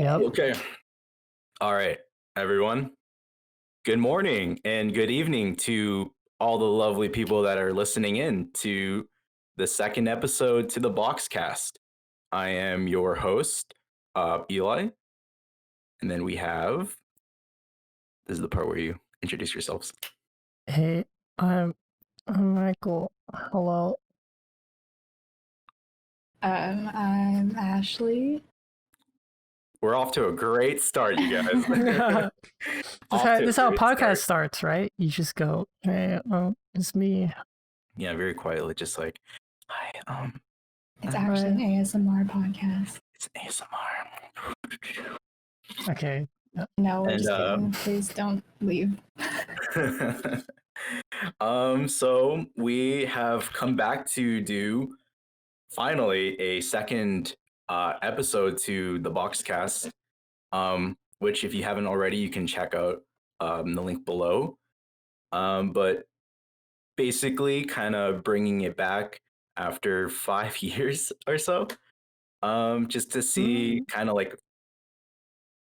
Yep. Okay. All right, everyone. Good morning and good evening to all the lovely people that are listening in to the second episode to the BoxCast. I am your host, Eli, and then we have. This is the part where you introduce yourselves. Hey, I'm Michael. Hello. I'm Ashley. We're off to a great start, you guys. This is how a podcast starts, right? You just go, "Hey, it's me." Yeah, very quietly, just like, hi, It's actually an ASMR podcast. it's ASMR. Okay. No, we're And, just kidding. Please don't leave. So we have come back to do finally a second episode to the BoxCast, which if you haven't already, you can check out the link below. But basically, kind of bringing it back after 5 years or so, just to see kind of like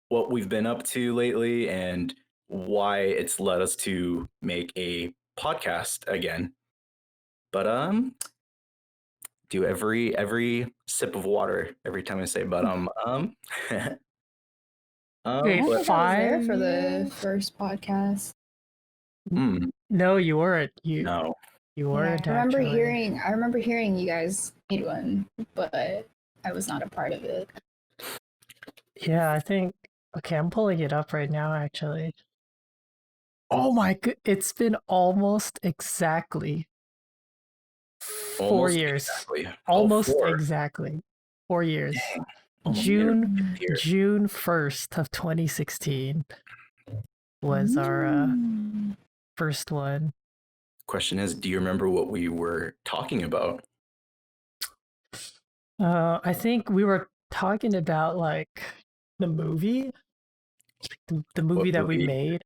what we've been up to lately and why it's led us to make a podcast again. But do every sip of water every time I say but Wait, I don't think I was there for the 5 first podcast. No, you weren't. You no. weren't. I remember actually. hearing you guys made one, but I was not a part of it. Yeah, I think. Okay, I'm pulling it up right now. Actually. Oh my god! It's been almost exactly 4 years. Exactly. Almost 4. exactly 4 years. Dang. June 1st of 2016 was our first one. Question is, do you remember what we were talking about? I think we were talking about like the movie, the movie What that we movie? made,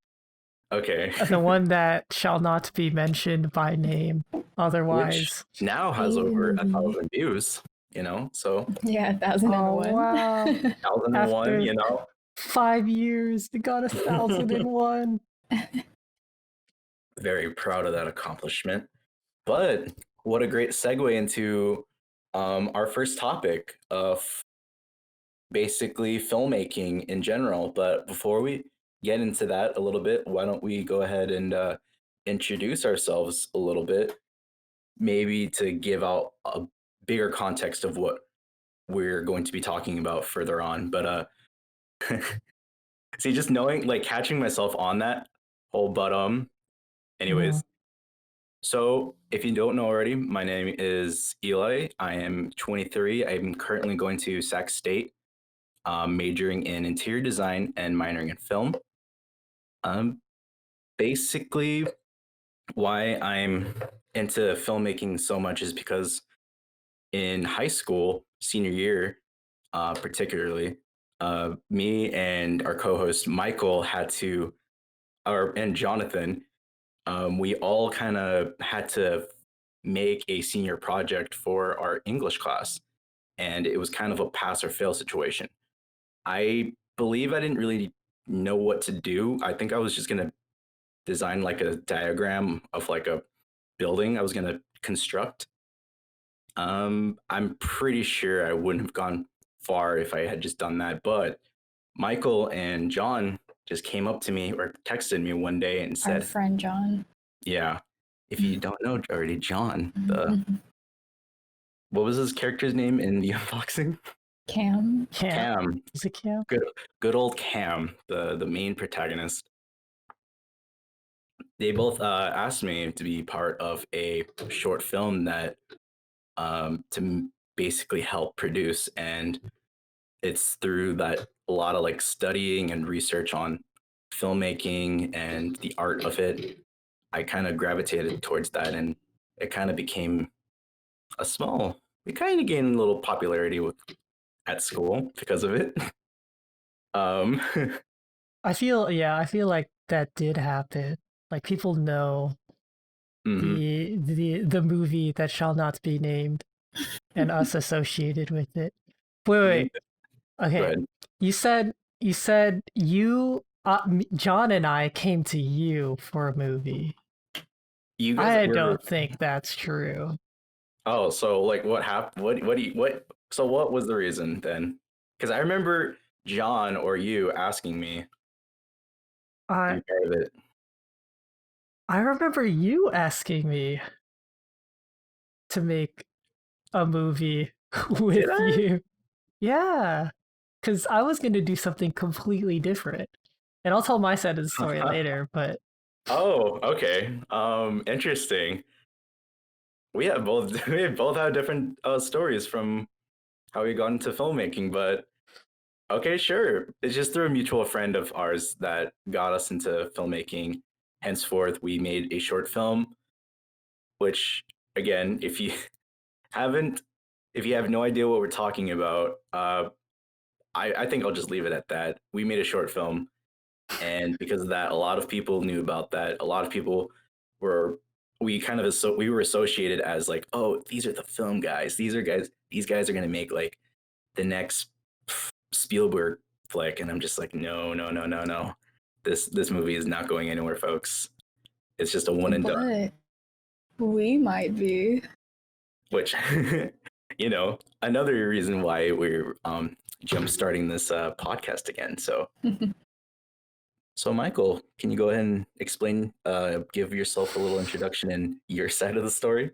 Okay. the one that shall not be mentioned by name, otherwise. Which now has over 1,000 views, so Yeah, 1,001. Oh wow! 1,001, After 5 years, it got 1,001. Very proud of that accomplishment. But what a great segue into our first topic of basically filmmaking in general. But before we get into that a little bit, why don't we go ahead and introduce ourselves a little bit, maybe to give out a bigger context of what we're going to be talking about further on. But see, just knowing, like, catching myself on that whole anyways. So if you don't know already, my name is Eli. I am 23. I'm currently going to Sac State, majoring in interior design and minoring in film. Basically, why I'm into filmmaking so much is because in high school, senior year, particularly, me and our co-host Michael and Jonathan, we all kind of had to make a senior project for our English class, and it was kind of a pass or fail situation. I believe I didn't really know what to do. I think I was just gonna design like a diagram of like a building I was gonna construct. I'm pretty sure I wouldn't have gone far if I had just done that, but Michael and John just came up to me or texted me one day and said, Our friend John. Yeah, if you don't know already, John, what was his character's name in the unboxing? Cam. Cam. Is it Cam? Good old Cam, the main protagonist. They both asked me to be part of a short film that to basically help produce, and it's through that a lot of like studying and research on filmmaking and the art of it. I kind of gravitated towards that, and it kind of became we kind of gained a little popularity at school because of it. I feel like that did happen. Like people know the movie that shall not be named and us associated with it. Wait. Okay. You said John and I came to you for a movie. You guys I were don't think that's true. oh, so like what happened? What do you what? So what was the reason then? Because I remember John or you asking me to I be part of it. I remember you asking me to make a movie Did with I? you. Yeah, because I was going to do something completely different. And I'll tell my side of the story later, but Oh, okay. Interesting. We have both we both have different stories from how we got into filmmaking, but okay, sure. It's just through a mutual friend of ours that got us into filmmaking. Henceforth, we made a short film, which again, if you haven't, if you have no idea what we're talking about, I think I'll just leave it at that. We made a short film, and because of that, a lot of people knew about that. A lot of people were we were associated as like, oh, these are the film guys. These guys are gonna make like the next Spielberg flick, and I'm just like, no, no, no, no, no. This movie is not going anywhere, folks. It's just a one and done. But we might be. Which, another reason why we're jump starting this podcast again. So Michael, can you go ahead and explain, give yourself a little introduction and your side of the story?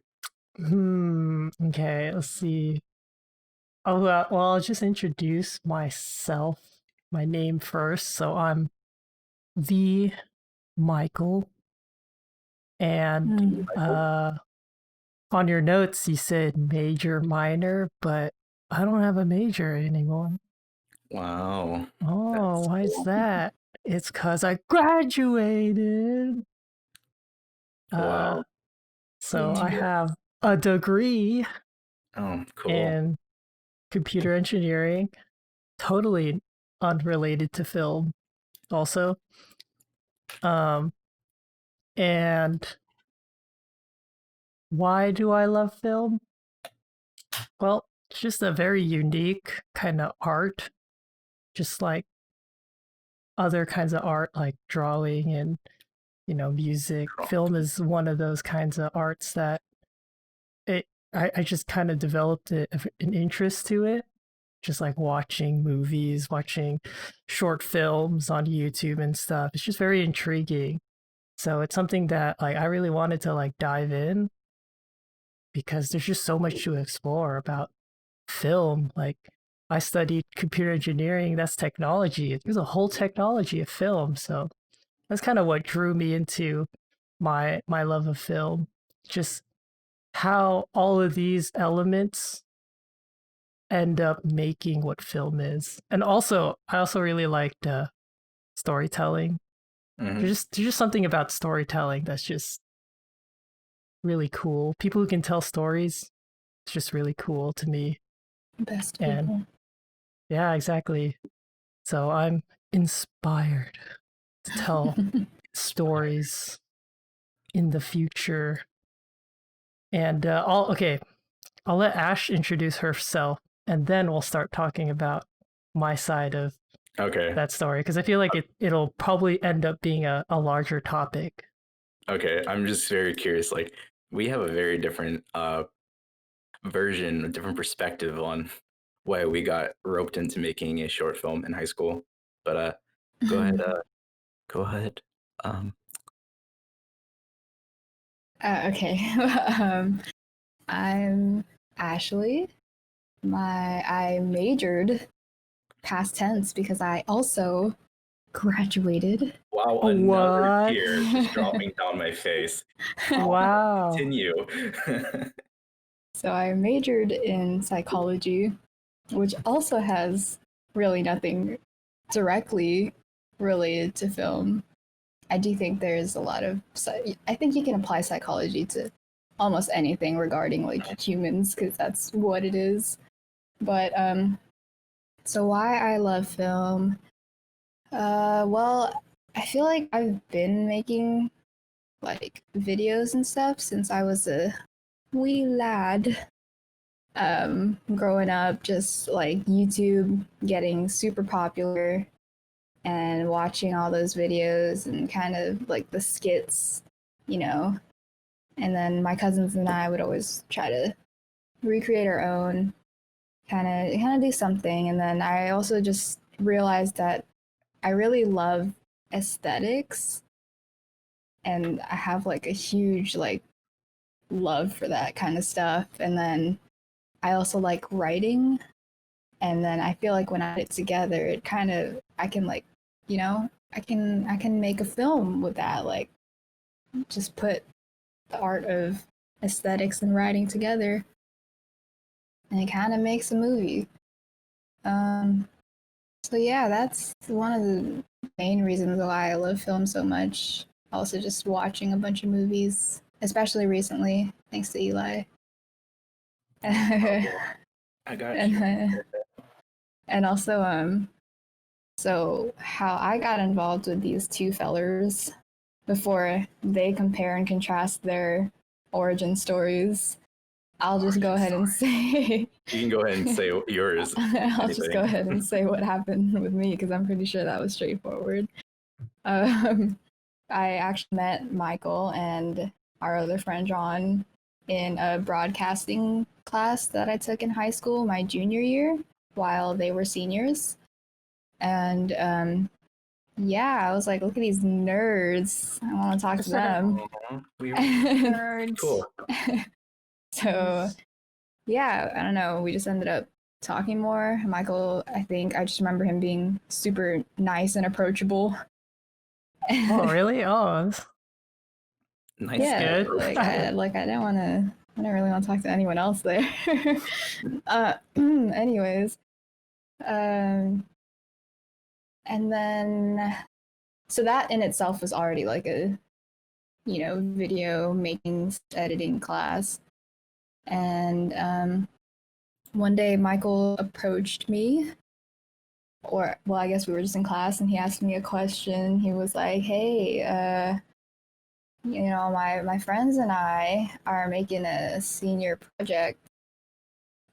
okay, let's see. Oh, well, I'll just introduce myself, my name first. So I'm the Michael, and Michael? on your notes you said major, minor, but I don't have a major anymore. Wow, Oh, that's why is cool. that? It's because I graduated. Uh, Wow. so I Yeah. have a degree Oh, cool. in computer engineering, totally unrelated to film, also. Um, and why do I love film? Well, it's just a very unique kind of art, just like other kinds of art, like drawing and music. Film is one of those kinds of arts that I just kind of developed an interest to it, just like watching movies, watching short films on YouTube and stuff. It's just very intriguing. So it's something that like I really wanted to like dive in because there's just so much to explore about film. Like I studied computer engineering, that's technology. There's a whole technology of film. So that's kind of what drew me into my love of film. Just how all of these elements end up making what film is. And also, I also really liked storytelling. Hmm. There's just something about storytelling that's just really cool. People who can tell stories, it's just really cool to me. Best And people. yeah, exactly. So I'm inspired to tell stories in the future. And I'll let Ash introduce herself, and then we'll start talking about my side of Okay. that story because I feel like it'll probably end up being a larger topic. Okay. I'm just very curious. Like, we have a very different version, a different perspective on why we got roped into making a short film in high school. But go ahead. Go ahead. Um, Okay. um, I'm Ashley. I majored past tense because I also graduated. wow, another What? tear just dropping down my face. Wow. Continue. So I majored in psychology, which also has really nothing directly related to film. I do think there's a lot of. I think you can apply psychology to almost anything regarding like humans because that's what it is. But so why I love film? Well, I feel like I've been making like videos and stuff since I was a wee lad. growing up, just like YouTube getting super popular and watching all those videos and kind of like the skits, you know. And then my cousins and I would always try to recreate our own, kind of do something. And then I also just realized that I really love aesthetics, and I have like a huge like love for that kind of stuff. And then I also like writing, and then I feel like when I put it together, it kind of I can like, I can make a film with that, like just put the art of aesthetics and writing together, and it kind of makes a movie. Um, so yeah, that's one of the main reasons why I love film so much. Also, just watching a bunch of movies, especially recently, thanks to Eli. I got you. and and also so how I got involved with these two fellers before they compare and contrast their origin stories, I'll just go ahead and say You can go ahead and say yours. I'll just go ahead and say what happened with me, because I'm pretty sure that was straightforward. Um, I actually met Michael and our other friend John in a broadcasting class that I took in high school my junior year while they were seniors. And yeah, I was like, look at these nerds. I want to talk to them. Nerds. Cool. So yeah, I don't know. We just ended up talking more. Michael, I think I just remember him being super nice and approachable. Oh, really? Oh, Nice. Yeah, good. I didn't want to. I didn't really want to talk to anyone else there. Anyways, um, and then so that in itself was already like a video making editing class, and one day Michael approached me, or well, I guess we were just in class, and he asked me a question. He was like, "Hey, my friends and I are making a senior project,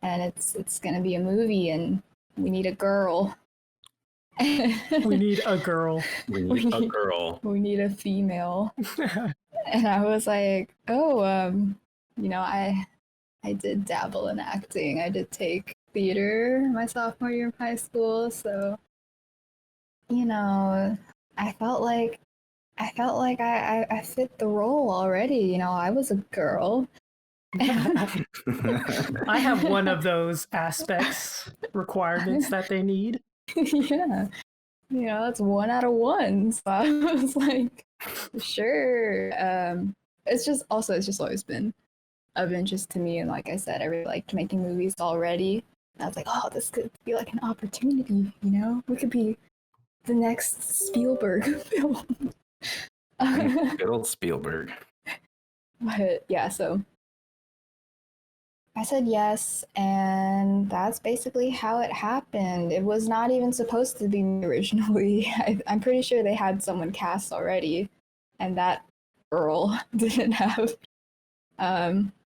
and it's gonna be a movie, and we need a girl. We need a girl. We need a girl. We need a female." And I was like, "Oh, I did dabble in acting. I did take theater my sophomore year of high school, so I felt like I fit the role already. I was a girl." I have one of those aspects, requirements that they need. Yeah. That's 1 out of 1. So I was like, sure. It's just always been of interest to me. And like I said, I really liked making movies already. And I was like, oh, this could be like an opportunity, we could be the next Spielberg film. Good old Spielberg. But yeah, so I said yes, and that's basically how it happened. It was not even supposed to be me originally. I'm pretty sure they had someone cast already, and that girl didn't have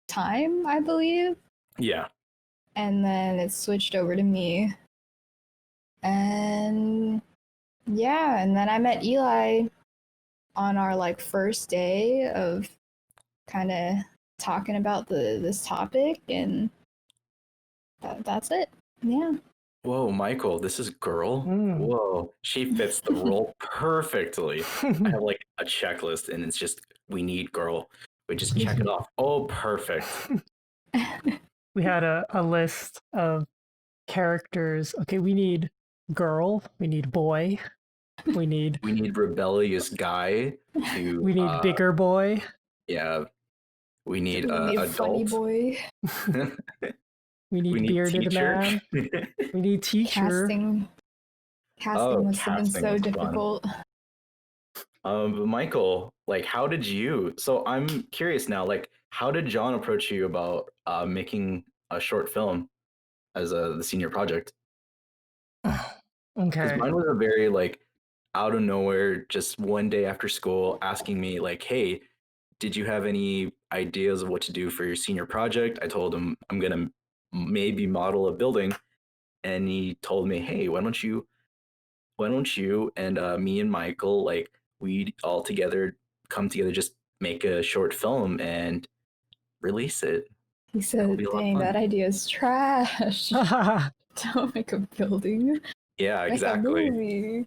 time, I believe. Yeah. And then it switched over to me. And yeah, and then I met Eli on our like first day of kind of talking about this topic, and that's it. Yeah. Whoa, Michael, this is girl. Whoa, she fits the role perfectly. I have like a checklist, and it's just we need girl. We just check it off. Oh, perfect. We had a list of characters. Okay, we need girl, we need boy, we need rebellious guy to we need bigger boy. Yeah. We need a adult. funny boy. We need bearded teacher. man. We need teacher. Casting must have been so difficult. But Michael, like, how did you? So I'm curious now. Like, how did John approach you about making a short film as the senior project? Because Okay. mine was a very like out of nowhere, just one day after school, asking me like, "Hey, did you have any ideas of what to do for your senior project?" I told him I'm gonna maybe model a building. And he told me, hey, why don't you and me and Michael, like, we all together come together, just make a short film and release it. He It'll be said, a lot of dang, that fun. idea is trash. Don't make a building. Yeah, Make a exactly. movie.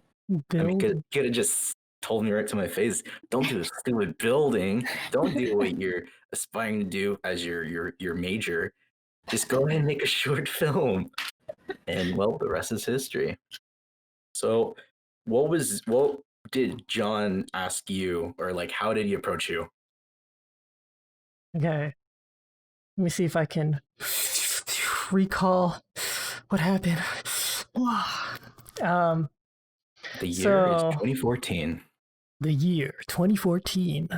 I mean, Build. could have just told me right to my face, don't do a stupid building. Don't do what you're aspiring to do as your major. Just go ahead and make a short film. And well, the rest is history. So, what did John ask you, or like how did he approach you? Okay. Let me see if I can recall what happened. um, The year is so 2014. the year 2014,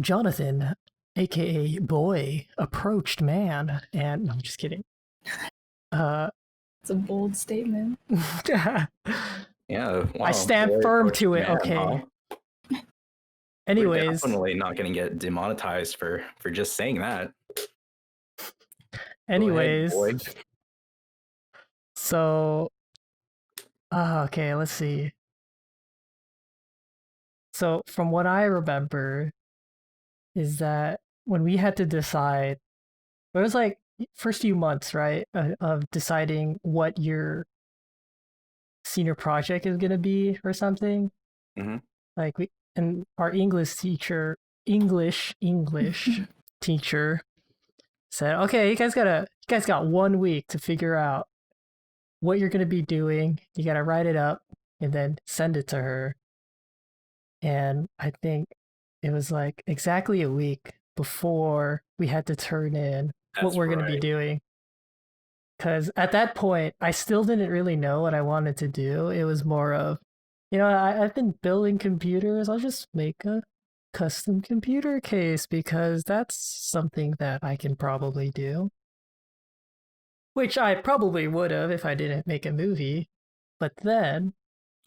Jonathan, aka Boy, approached man, and no, I'm just kidding. It's a bold statement. Yeah, wow. I stand Boy firm approached to it. man, Okay. huh? We're Anyways, definitely not going to get demonetized for just saying that. Go ahead, anyways, boy. so okay, let's see. So from what I remember is that when we had to decide, it was like first few months, right, of deciding what your senior project is gonna be or something. Mm-hmm. Like we and our English teacher said, "Okay, you guys got 1 week to figure out what you're gonna be doing. You gotta write it up and then send it to her." And I think it was like exactly a week before we had to turn in what That's we're gonna be right. doing. Because at that point, I still didn't really know what I wanted to do. It was more of, I've been building computers. I'll just make a custom computer case because that's something that I can probably do. Which I probably would have if I didn't make a movie. But then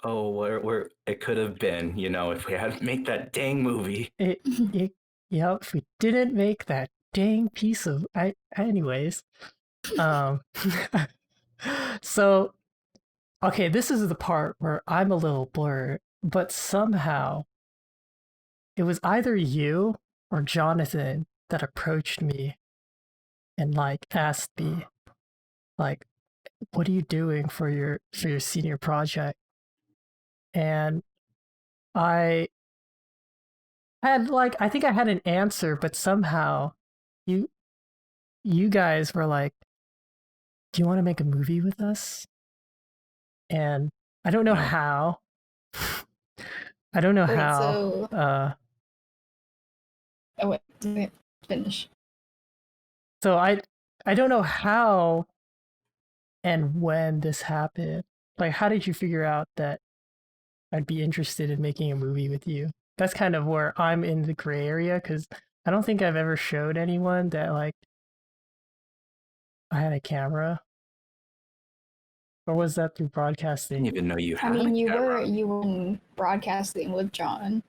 Oh, where it could have been, if we had to make that dang movie. it, it if we didn't make that dang piece of anyways. Um so okay, this is the part where I'm a little blurred, but somehow it was either you or Jonathan that approached me and like asked me like, what are you doing for your senior project? And I had like I think I had an answer, but somehow you you guys were like, do you want to make a movie with us? And I don't know No. how. I don't know Wait, how. so oh wait, didn't finish. So I don't know how and when this happened. Like, how did you figure out that I'd be interested in making a movie with you? That's kind of where I'm in the gray area because I don't think I've ever showed anyone that like I had a camera, or was that through I broadcasting? didn't even know you I had a mean, camera. you were in broadcasting with John.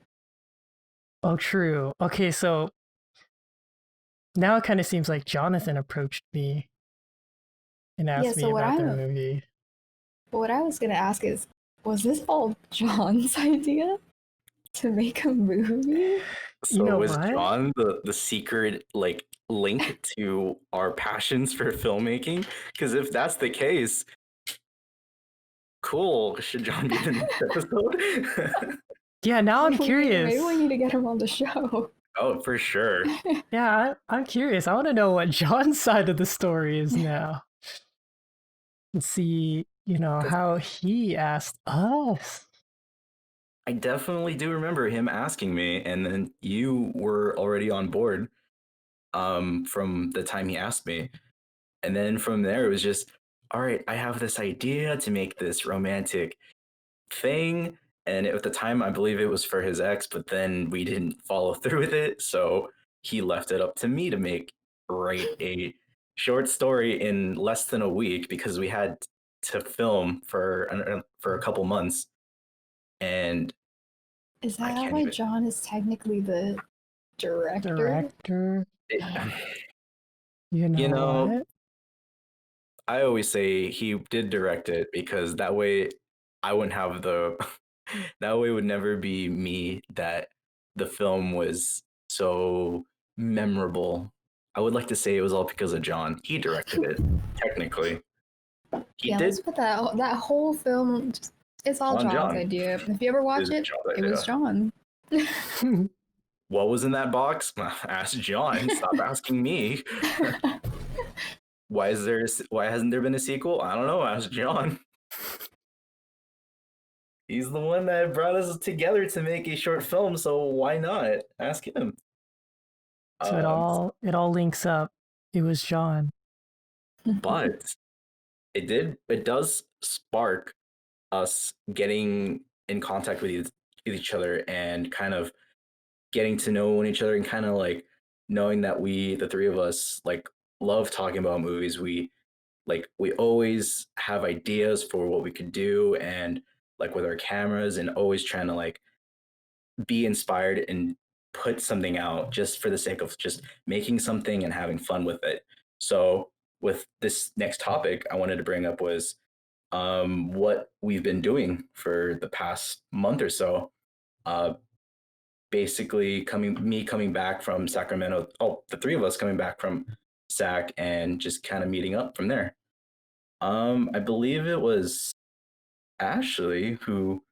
Oh, true. Okay, so now it kind of seems like Jonathan approached me and Yeah. asked me So about their movie. what I was gonna ask is, was this all John's idea to make a movie? You So know was what? John the secret like link to our passions for filmmaking? Because if that's the case, cool. Should John be the next episode? Yeah, now I'm Maybe we curious. need to get him on the show. Oh, for sure. Yeah, I'm curious. I want to know what John's side of the story is now. And see, Because how he asked us. I definitely do remember him asking me, and then you were already on board from the time he asked me. And then from there, it was just, all right, I have this idea to make this romantic thing. And at the time, I believe it was for his ex, but then we didn't follow through with it. So he left it up to me to write a short story in less than a week because we had to film for a couple months. And Is I that can't why even. John is technically the director? Director. It, You you know know, what? I always say he did direct it because that way I wouldn't have the that way it would never be me that the film was so memorable. I would like to say it was all because of John. He directed it, technically. He Yeah, did let's put that whole film. It's all on John's John. idea. If you ever It watch was it, John's it was idea. John. What was in that box? Ask John. Stop asking me. Why hasn't there been a sequel? I don't know. Ask John. He's the one that brought us together to make a short film, so why not? Ask him. So it all links up. It was John. But it does spark us getting in contact with each other and kind of getting to know each other and kind of like knowing that the three of us, like love talking about movies. We always have ideas for what we could do and like with our cameras and always trying to like be inspired and put something out just for the sake of just making something and having fun with it. So with this next topic I wanted to bring up was what we've been doing for the past month or so. Uh, Basically coming back from Sacramento. Oh, the three of us coming back from Sac and just kind of meeting up from there. I believe it was Ashley who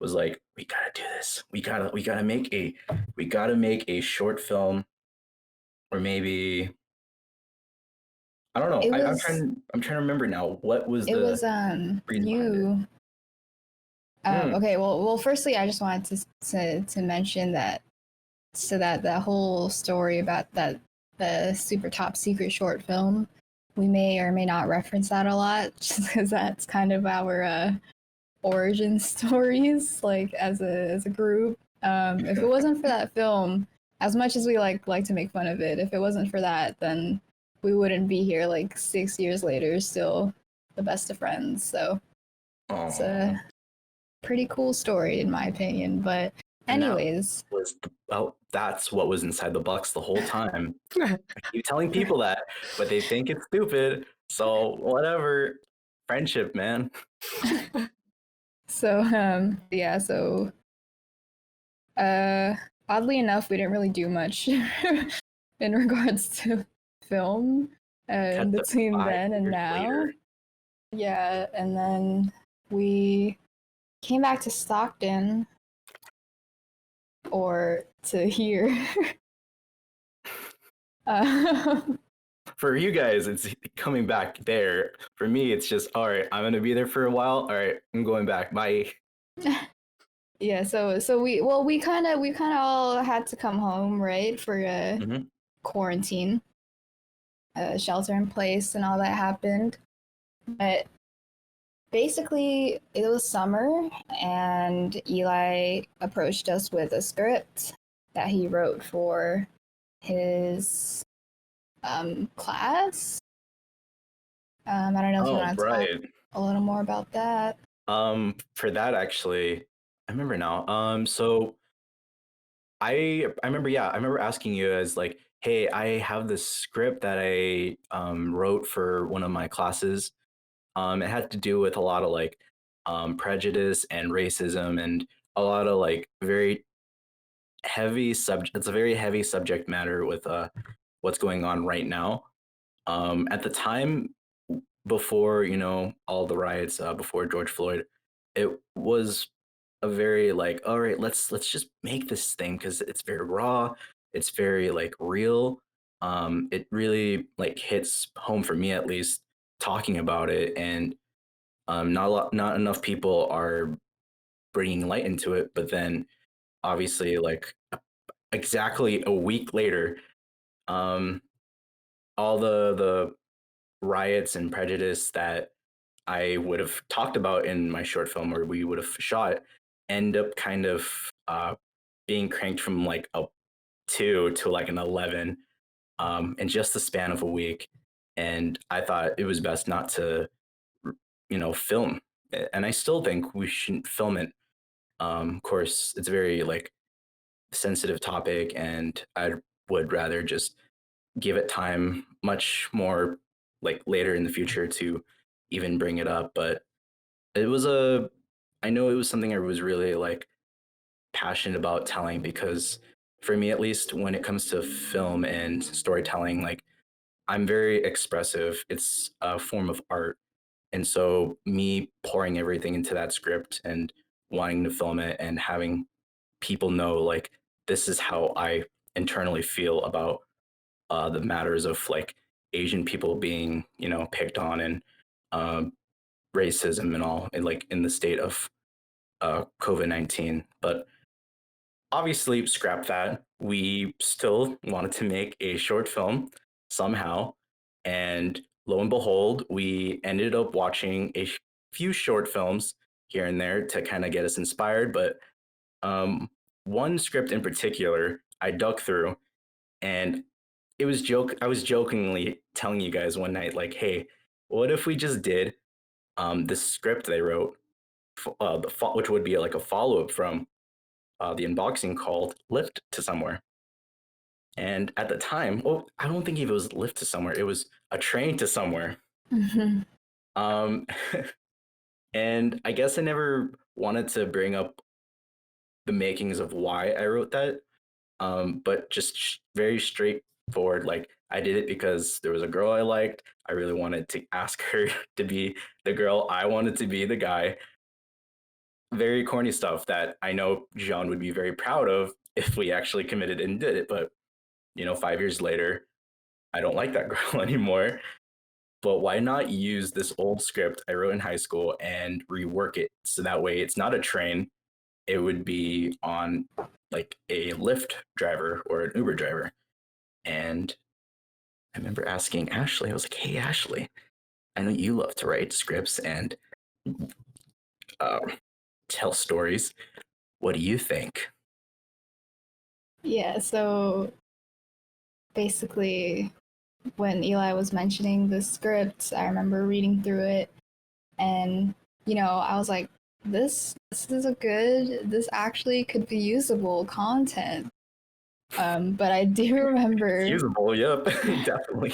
was like, "We gotta do this. We gotta make a short film, or maybe I don't know. It I'm was trying to remember now. What was it the was reason behind it? you. Hmm. Okay, well, firstly, I just wanted to mention that that whole story about the super top secret short film, we may or may not reference that a lot, just because that's kind of our origin stories, like as a group. If it wasn't for that film, as much as we like to make fun of it, if it wasn't for that, then we wouldn't be here like 6 years later, still the best of friends. So it's Oh, a pretty cool story in my opinion. But and that anyways, was that's what was inside the box the whole time. I keep telling people that, but they think it's stupid. So whatever. Friendship, man. so yeah, so uh oddly enough, we didn't really do much in regards to film in Cut to between five then and years now. later. Yeah, and then we came back to Stockton or to here. uh, For you guys, it's coming back there. For me, it's just all right. I'm gonna be there for a while. All right, I'm going back. Bye. yeah, so we kind of all had to come home, right, for Mm-hmm. quarantine, shelter in place, and all that happened. But basically, it was summer, and Eli approached us with a script that he wrote for his class. I don't know if you Oh, want to talk right. a little more about that. For that actually, I remember now. So I remember, yeah, I remember asking you as like, hey, I have this script that I wrote for one of my classes. It had to do with a lot of like prejudice and racism and a lot of like very heavy subject. It's a very heavy subject matter with what's going on right now. At the time, before all the riots, before George Floyd, it was a very like, all right, let's just make this thing because it's very raw, it's very like real. It really like hits home for me at least talking about it, and not enough people are bringing light into it. But then obviously, like exactly a week later, um, all the riots and prejudice that I would have talked about in my short film or we would have shot end up kind of being cranked from like a 2 to like an 11 in just the span of a week. And I thought it was best not to, film. And I still think we shouldn't film it. Of course, it's a very like sensitive topic, and I would rather just give it time much more like later in the future to even bring it up. But it was I know it was something I was really like passionate about telling, because for me at least, when it comes to film and storytelling, like I'm very expressive. It's a form of art. And so me pouring everything into that script and wanting to film it and having people know like this is how I internally feel about the matters of like Asian people being, picked on, and um, racism and all, and like in the state of COVID-19. But obviously, scrap that. We still wanted to make a short film somehow. And lo and behold, we ended up watching a few short films here and there to kind of get us inspired. But one script in particular, I dug through, and I was jokingly telling you guys one night, like, hey, what if we just did this script they wrote, which would be like a follow up from the unboxing, called Lift to Somewhere. And at the time, well, I don't think it was Lift to Somewhere, it was A Train to Somewhere. Mhm. Um, and I guess I never wanted to bring up the makings of why I wrote that, but just very straightforward. Like, I did it because there was a girl I liked. I really wanted to ask her to be the girl. I wanted to be the guy. Very corny stuff that I know Jean would be very proud of if we actually committed and did it. But 5 years later, I don't like that girl anymore. But why not use this old script I wrote in high school and rework it so that way it's not a train? It would be on like a Lyft driver or an Uber driver. And I remember asking Ashley, I was like, hey, Ashley, I know you love to write scripts and uh, tell stories. What do you think? Yeah, so basically, when Eli was mentioning the script, I remember reading through it, and I was like, this is this actually could be usable content. But I do remember Usable, yep, definitely.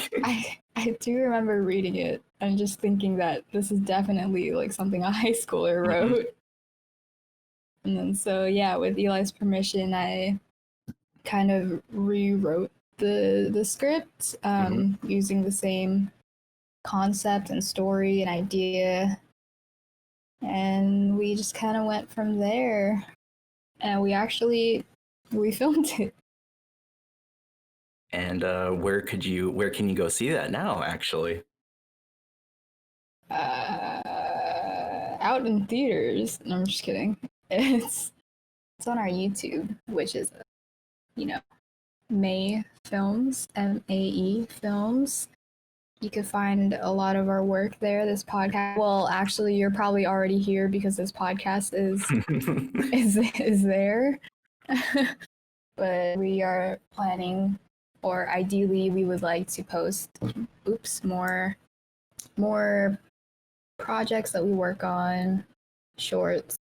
I do remember reading it and just thinking that this is definitely like something a high schooler wrote. And then so yeah, with Eli's permission, I kind of rewrote the script using the same concept and story and idea, and we just kind of went from there. And we filmed it. And where can you go see that now, actually? Out in theaters. No, I'm just kidding. It's on our YouTube, which is May Films, MAE Films. You can find a lot of our work there. This podcast, well, actually, you're probably already here because this podcast is there. But we are planning, or ideally, we would like to post, more projects that we work on, shorts,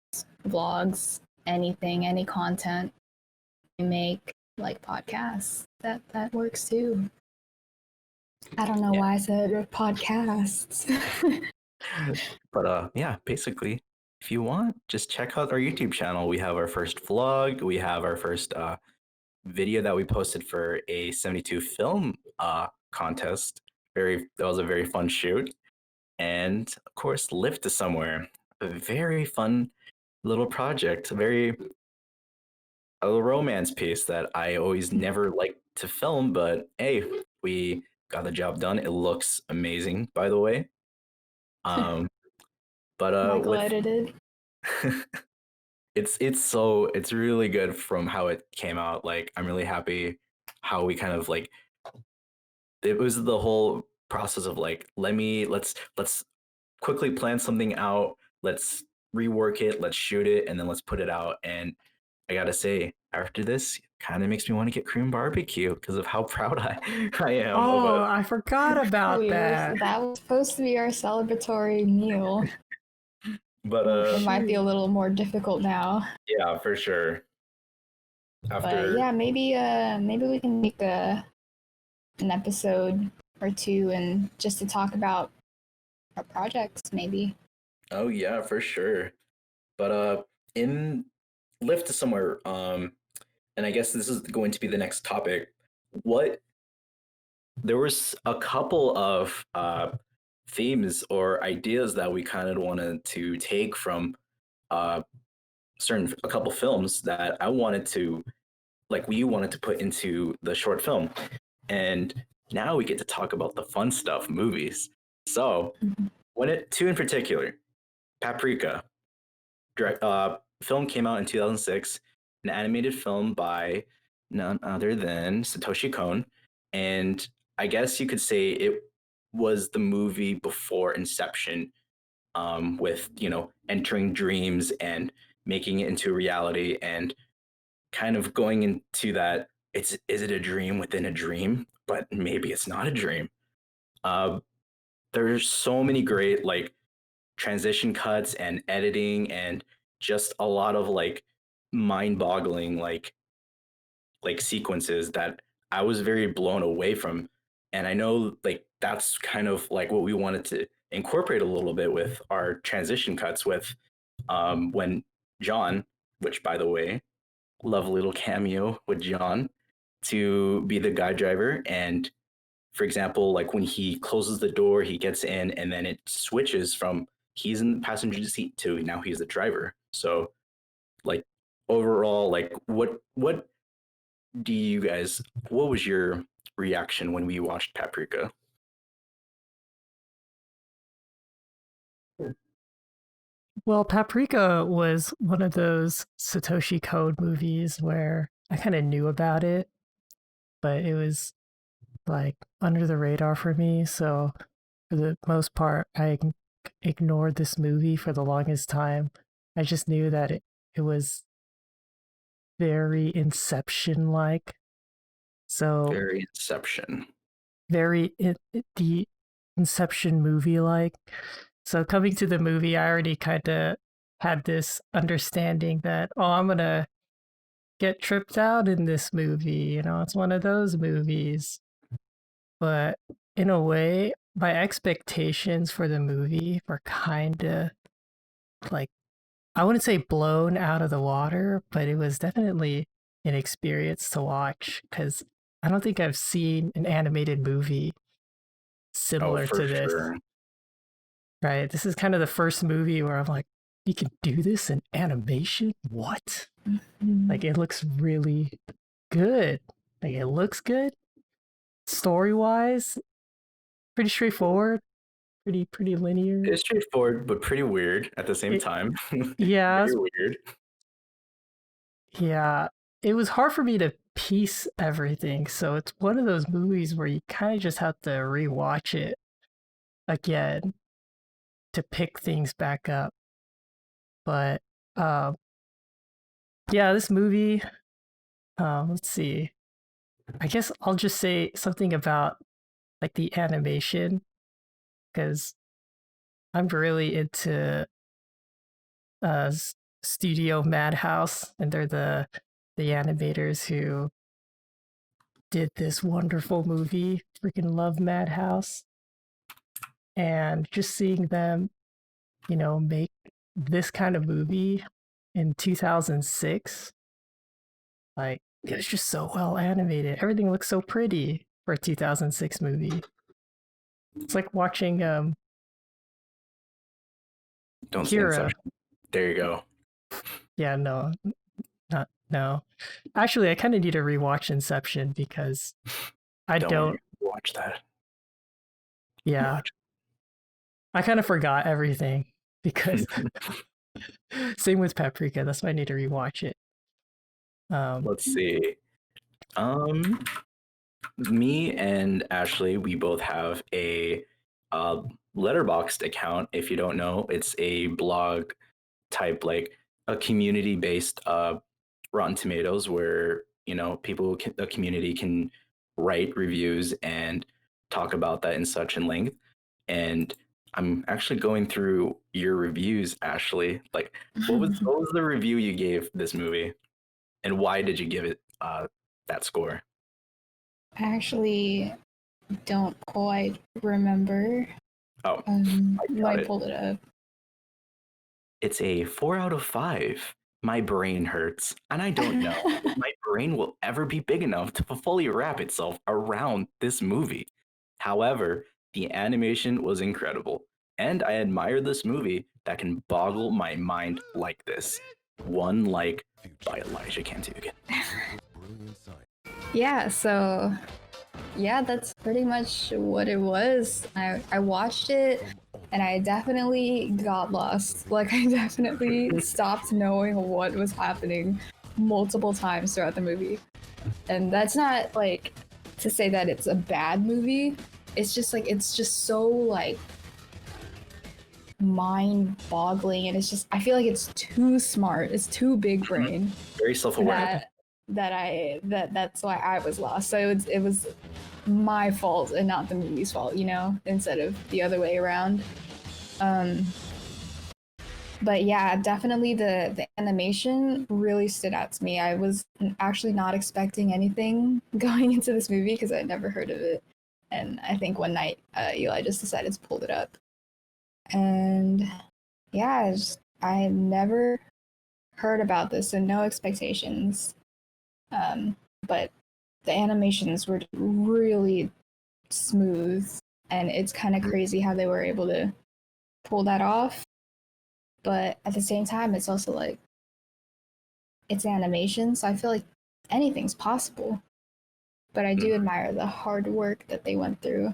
vlogs, anything, any content we make, like podcasts. That works too. I don't know why I said podcasts. But yeah, basically, if you want, just check out our YouTube channel. We have our first vlog. We have our first video that we posted for a 72 film contest. That was a very fun shoot. And of course, Lift to Somewhere, a very fun little project, a little romance piece that I always never liked to film, but hey, we got the job done. It looks amazing, by the way. Um, but Michael with edited. it's really good from how it came out. Like, I'm really happy how we kind of like, it was the whole process of like, let's quickly plan something out, let's rework it, let's shoot it, and then let's put it out. And I gotta say, after this, kind of makes me want to get Korean barbecue because of how proud I am of Oh, it. I forgot about that. That was supposed to be our celebratory meal. But It might be a little more difficult now. yeah, for sure. But After yeah, maybe we can make an episode or two, and just to talk about our projects, maybe. Oh yeah, for sure. But in lift to somewhere, and I guess this is going to be the next topic. What there was a couple of themes or ideas that we kind of wanted to take from uh a couple films that I wanted to like we wanted to put into the short film. And now we get to talk about the fun stuff, movies. So, Mhm. two in particular, Paprika. Film came out in 2006, an animated film by none other than Satoshi Kon. And I guess you could say it was the movie before Inception, with, entering dreams and making it into reality and kind of going into that is it a dream within a dream, but maybe it's not a dream. uh there's so many great like transition cuts and editing and just a lot of like mind-boggling like sequences that I was very blown away from. And I know like that's kind of like what we wanted to incorporate a little bit with our transition cuts with when John, which by the way, love little cameo with John to be the guide driver. And for example, like when he closes the door, he gets in, and then it switches from he's in the passenger seat to now he's the driver. So like overall, like what do you guys? What was your reaction when we watched Paprika? Well, Paprika was one of those Satoshi Kon movies where I kind of knew about it, but it was like under the radar for me. So for the most part, I ignored this movie for the longest time. I just knew that it was very Inception like. So Very Inception. the Inception movie like. So coming to the movie, I already kind of had this understanding that, oh, I'm going to get tripped out in this movie. It's one of those movies. But in a way, my expectations for the movie were kind of like, I wouldn't say blown out of the water, but it was definitely an experience to watch because I don't think I've seen an animated movie Oh, similar for to this. sure. Right. This is kind of the first movie where I'm like, you can do this in animation? What? Like, it looks really good. Like, it looks good. Story wise, pretty straightforward, pretty linear. It's straightforward, but pretty weird at the same It, time. yeah, Very weird. yeah. It was hard for me to piece everything. So it's one of those movies where you kind of just have to rewatch it again to pick things back up. But um, yeah, this movie, let's see. I guess I'll just say something about like the animation because I'm really into uh Studio Madhouse, and they're the animators who did this wonderful movie. Freaking love Madhouse, and just seeing them, make this kind of movie in 2006, like it was just so well animated. Everything looks so pretty for a 2006 movie. It's like watching Don't say Kira. Inception. There you go. Yeah, no, not no. Actually, I kind of need to rewatch Inception because I Don't worry. don't. Watch that. Yeah, Watch. I kind of forgot everything because same with Paprika. That's why I need to rewatch it. Let's see. Um, Me and Ashley, we both have a uh, letterboxed account. If you don't know, it's a blog type, like a community based Rotten Tomatoes, where the community can write reviews and talk about that in such in length. And I'm actually going through your reviews, Ashley. Like, what was the review you gave this movie, and why did you give it that score? I actually don't quite remember. Oh, I got Let me it. pull it up. It's a 4 out of 5. My brain hurts, and I don't know if my brain will ever be big enough to fully wrap itself around this movie. However, the animation was incredible, and I admire this movie that can boggle my mind like this. One Like by Elijah Cantugan. Yeah, so yeah, that's pretty much what it was. I watched it and I definitely got lost. Like I definitely stopped knowing what was happening multiple times throughout the movie. And that's not like to say that it's a bad movie. It's just so like mind-boggling, and it's just I feel like it's too smart. It's too big brain Very self-aware. that's why I was lost. So it was my fault and not the movie's fault, you know, instead of the other way around. Um, but yeah, definitely the animation really stood out to me. I was actually not expecting anything going into this movie because I'd never heard of it, and I think one night Eli just decided to pull it up, and yeah, I had never heard about this, so no expectations. But the animations were really smooth, and it's kind of crazy how they were able to pull that off. But at the same time, it's also like it's animation, so I feel like anything's possible. But I do admire the hard work that they went through,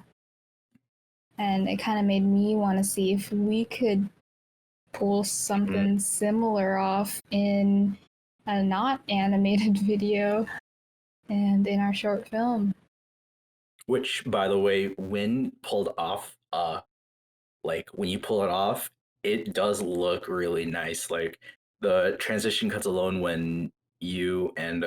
and it kind of made me want to see if we could pull something similar off in a not animated video and in our short film. Which, by the way, when pulled off, like when you pull it off, it does look really nice. Like the transition cuts alone when you and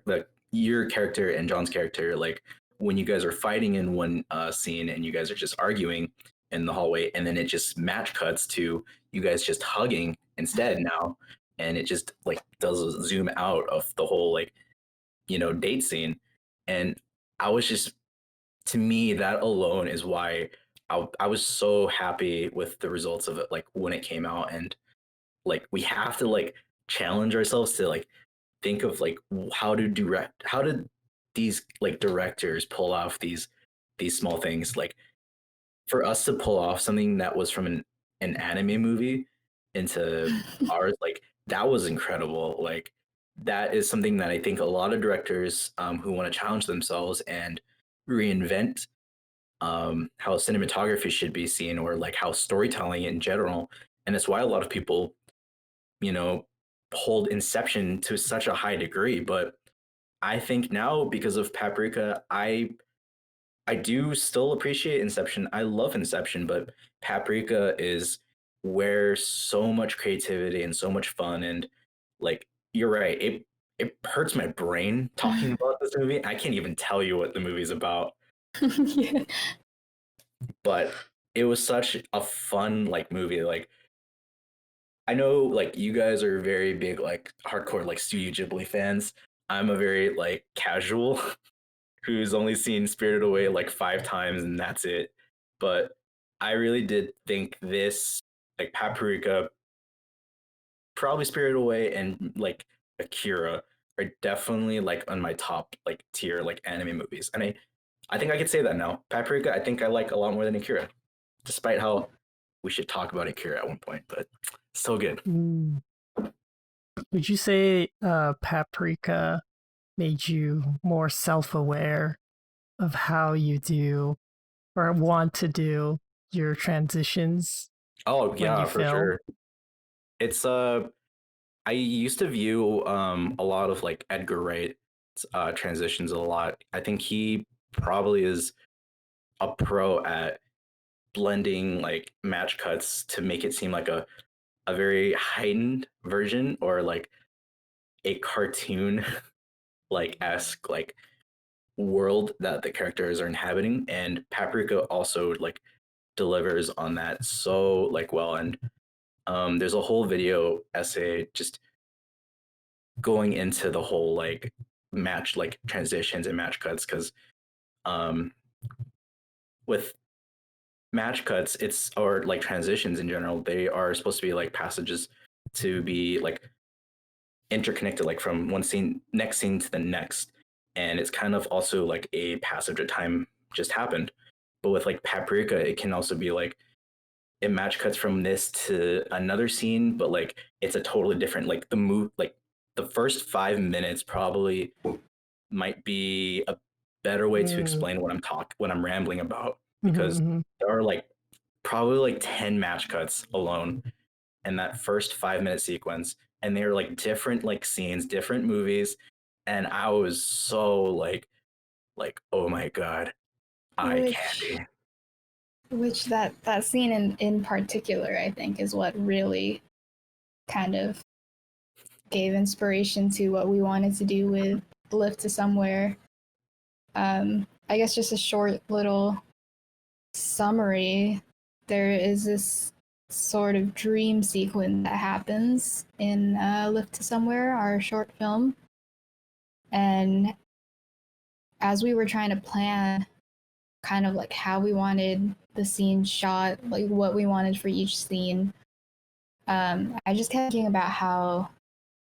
like your character and John's character, like when you guys are fighting in one scene and you guys are just arguing in the hallway, and then it just match cuts to you guys just hugging instead now, and it just like does a zoom out of the whole like date scene, and I was just to me that alone is why I was so happy with the results of it like when it came out. And like we have to like challenge ourselves to like think of like how did these like directors pull off these small things, like for us to pull off something that was from an anime movie into ours, like that was incredible. Like that is something that I think a lot of directors who want to challenge themselves and reinvent how cinematography should be seen, or like how storytelling in general. And it's why a lot of people, you know, hold Inception to such a high degree. But I think now because of Paprika, I do still appreciate Inception. I love Inception, but Paprika is where so much creativity and so much fun, and like you're right, it hurts my brain talking about this movie. I can't even tell you what the movie's about, Yeah. but it was such a fun like movie. Like I know like you guys are very big like hardcore like Studio Ghibli fans. I'm a very like casual who's only seen Spirited Away like 5 times and that's it. But I really did think this like Paprika, probably Spirited Away, and like Akira are definitely like on my top like tier like anime movies. And I think I could say that now. Paprika, I think I like a lot more than Akira, despite how we should talk about Akira at one point, but so good. Mm. Would you say Paprika made you more self-aware of how you do or want to do your transitions Oh when yeah, you for film? sure. It's I used to view a lot of like Edgar Wright transitions a lot. I think he probably is a pro at blending like match cuts to make it seem like a very heightened version, or like a cartoon like esque like world that the characters are inhabiting. And Paprika also like delivers on that so like well. And there's a whole video essay just going into the whole like match like transitions and match cuts, because um, with match cuts, or like transitions in general, they are supposed to be like passages to be like interconnected, like from one next scene to the next. And it's kind of also like a passage of time just happened. But with like Paprika, it can also be like it match cuts from this to another scene, but like it's a totally different, like the first 5 minutes probably might be a better way to Mm. explain what I'm rambling about, because Mm-hmm. there are like probably like 10 match cuts alone in that first 5 minute sequence, and they're like different like scenes, different movies, and I was so oh my god, eye Which candy. that scene in particular, I think, is what really kind of gave inspiration to what we wanted to do with Lift to Somewhere. I guess just a short little summary. There is this sort of dream sequence that happens in Lift to Somewhere, our short film. And as we were trying to plan kind of like how we wanted the scene shot, like what we wanted for each scene, I just kept thinking about how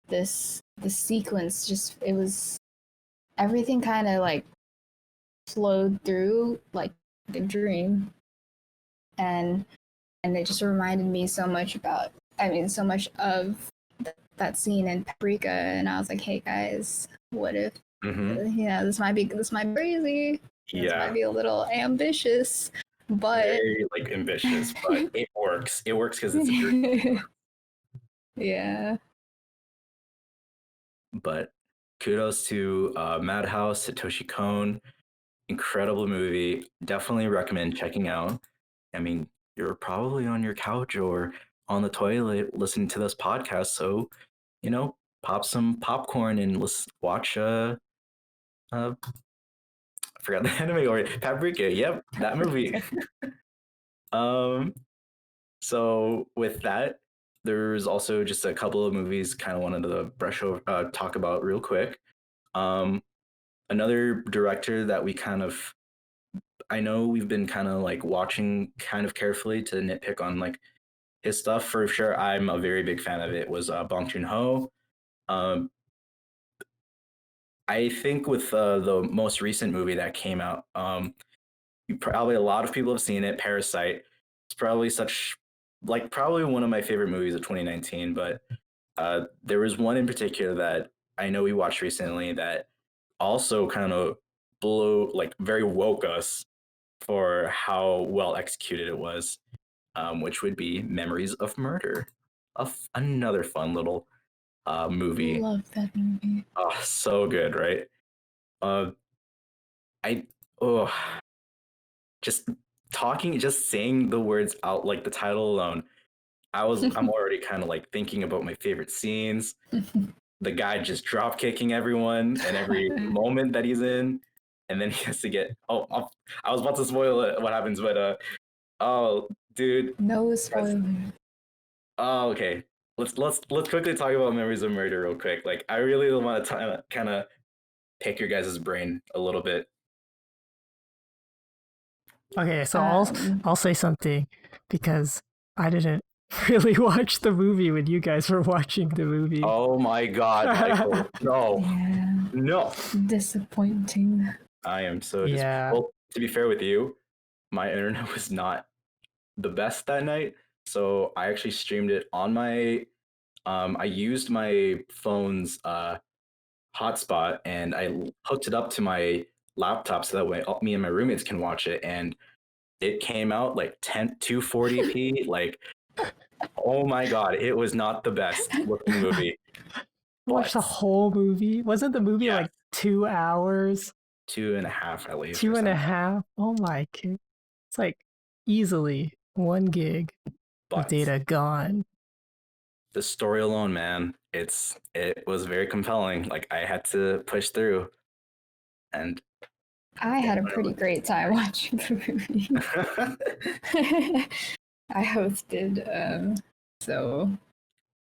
the sequence just, it was, everything kind of like flowed through like a dream, and it just reminded me so much about, I mean, so much of that scene in Paprika. And I was like, hey guys, what if this might be crazy, this might Yeah, be a little ambitious, but very like ambitious, but it works. It works because it's a dream. yeah. But kudos to Madhouse, Satoshi Kon. Incredible movie. Definitely recommend checking out. I mean, you're probably on your couch or on the toilet listening to this podcast, so pop some popcorn and let's watch. I forgot the anime or Paprika. Yep, that movie. um, so with that, there's also just a couple of movies kind of wanted to brush over, talk about real quick. Um, Another director that I know we've been kind of like watching kind of carefully to nitpick on like his stuff for sure. I'm a very big fan of it. Was Bong Joon Ho. Um, I think with the most recent movie that came out, probably a lot of people have seen it. Parasite. It's probably probably one of my favorite movies of 2019. But there was one in particular that I know we watched recently that also kind of blew, like, very woke us for how well executed it was, which would be Memories of Murder, another fun little movie. Love that movie. Oh, so good, right? Uh, I oh, just just saying the words out, like the title alone. I'm already kind of like thinking about my favorite scenes. The guy just drop kicking everyone and every moment that he's in, and then he has to get. I was about to spoil it, what happens, but oh, dude. No spoilers. Oh, okay. Let's quickly talk about Memories of Murder real quick. Like, I really want to kind of pick your guys' brain a little bit. Okay, so Um, I'll say something because I didn't really watch the movie when you guys were watching the movie. Oh my God, Michael! No, yeah, no. disappointing. I am so Yeah. well. To be fair with you, my internet was not the best that night, so I actually streamed it on my. I used my phone's hotspot and I hooked it up to my laptop so that way me and my roommates can watch it, and it came out like 240p. Like, oh my god, it was not the best looking movie, Watch but the whole movie. Wasn't the movie yeah, like 2 hours? 2.5 at least or Two and a something. half? Oh my god. It's like easily 1 gig of But data gone. the story alone, man, it was very compelling. Like, I had to push through, and I had a pretty great time watching the movie. I hosted, so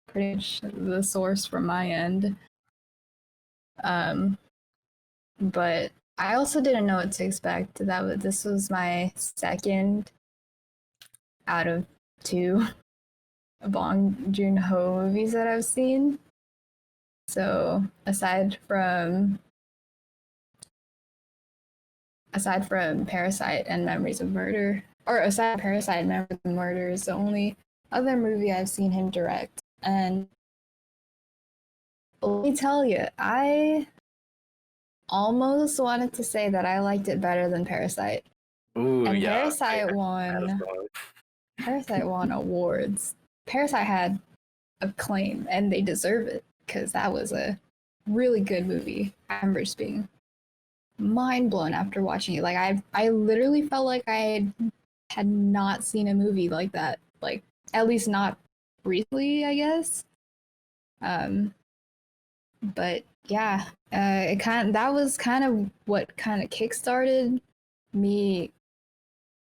pretty much the source from my end. But I also didn't know what to expect. This was my second out of two Bong Joon-ho movies that I've seen. So aside from Parasite and Memories of Murder, or aside from Parasite and Memories of Murder, is the only other movie I've seen him direct. And let me tell you, I almost wanted to say that I liked it better than Parasite. Ooh, And yeah. Parasite won awards. Parasite had acclaim, and they deserve it because that was a really good movie. I remember just being mind blown after watching it. Like I literally felt like I had not seen a movie like that. Like at least not recently, I guess. But yeah, that was kind of what kind of kickstarted me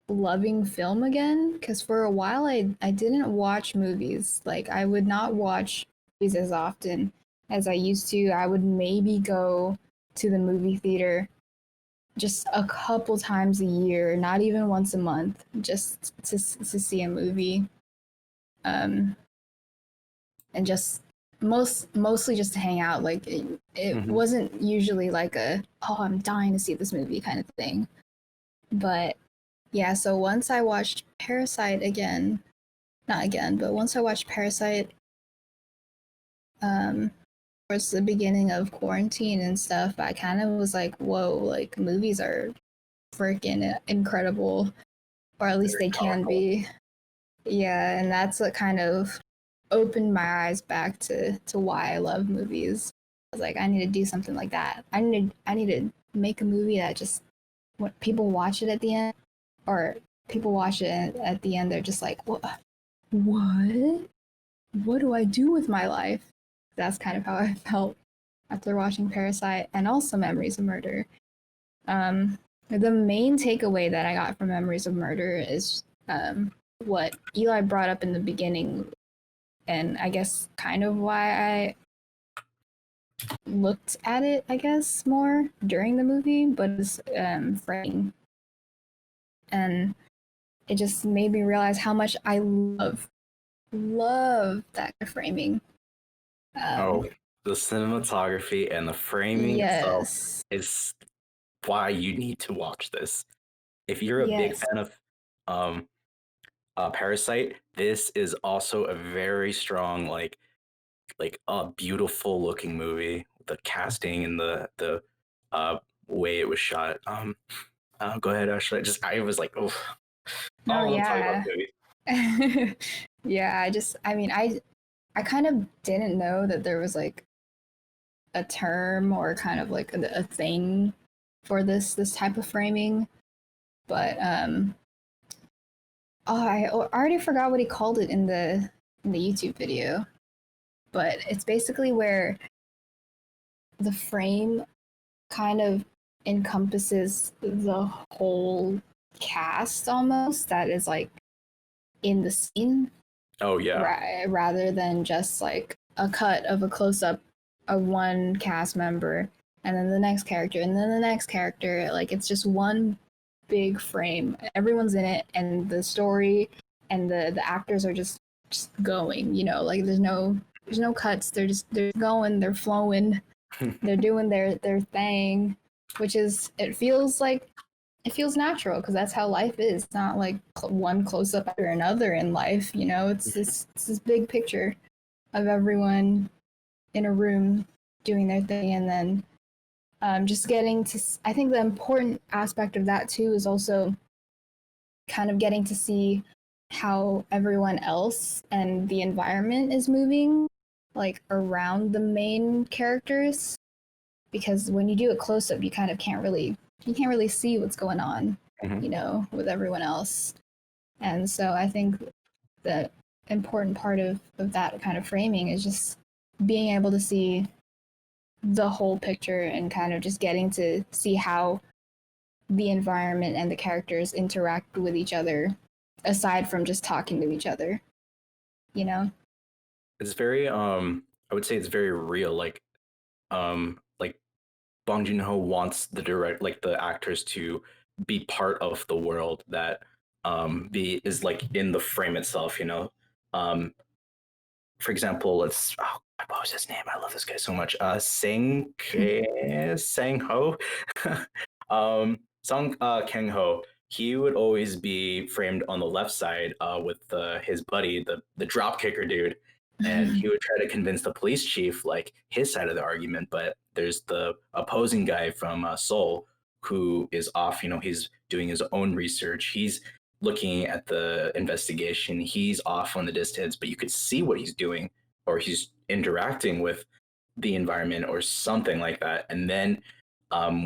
loving film again. Because for a while, I didn't watch movies. Like I would not watch movies as often as I used to. I would maybe go to the movie theater just a couple times a year, not even once a month, just to see a movie. And just mostly just to hang out. Like it wasn't usually like oh, I'm dying to see this movie kind of thing. But yeah, so once I watched Parasite again, not again, but once I watched Parasite towards the beginning of quarantine and stuff, I kind of was like, whoa, like movies are freaking incredible, or at least Very they can powerful. be. Yeah, and that's what kind of opened my eyes back to why I love movies. I was like, I need to do something like that. I need to make a movie that just when people watch it at the end, or people watch it and at the end they're just like, what? What do I do with my life? That's kind of how I felt after watching Parasite and also Memories of Murder. The main takeaway that I got from Memories of Murder is what Eli brought up in the beginning, and I guess kind of why I looked at it, I guess, more during the movie, but it's framing. And it just made me realize how much I love that framing. Oh, the cinematography and the framing itself Yes. is why you need to watch this. If you're a big Yes. fan of um Parasite, this is also a very strong, like a beautiful looking movie. The casting and the uh way it was shot. Go ahead, Ashley. I was like, oh, No, all I want to talk about yeah. the movie. Yeah, I mean, I kind of didn't know that there was like a term or kind of like a thing for this type of framing, but oh, I already forgot what he called it in the YouTube video, but it's basically where the frame kind of encompasses the whole cast almost that is like in the scene, Oh yeah. rather than just like a cut of a close up of one cast member and then the next character and then the next character. Like it's just one big frame. Everyone's in it, and the story and the actors are just going. You know, like there's no cuts. They're going. They're flowing. They're doing their thing, which is it feels natural because that's how life is. It's not like one close up after another in life. You know, it's this big picture of everyone in a room doing their thing, and then just getting to. I think the important aspect of that too is also kind of getting to see how everyone else and the environment is moving, like around the main characters, because when you do a close up, you can't really see what's going on, Mhm. you know, with everyone else. And so I think the important part of that kind of framing is just being able to see the whole picture and kind of just getting to see how the environment and the characters interact with each other aside from just talking to each other, you know? It's very I would say it's very real. Like Bong Joon-ho wants the actors to be part of the world that be is like in the frame itself, you know. Um, for example, what was his name? I love this guy so much. Sang Ho, Song Kang Ho. He would always be framed on the left side with his buddy, the drop kicker dude, and he would try to convince the police chief like his side of the argument. But there's the opposing guy from Seoul who is off. You know, he's doing his own research. He's looking at the investigation. He's off on the distance, but you could see what he's doing, or he's interacting with the environment or something like that. And then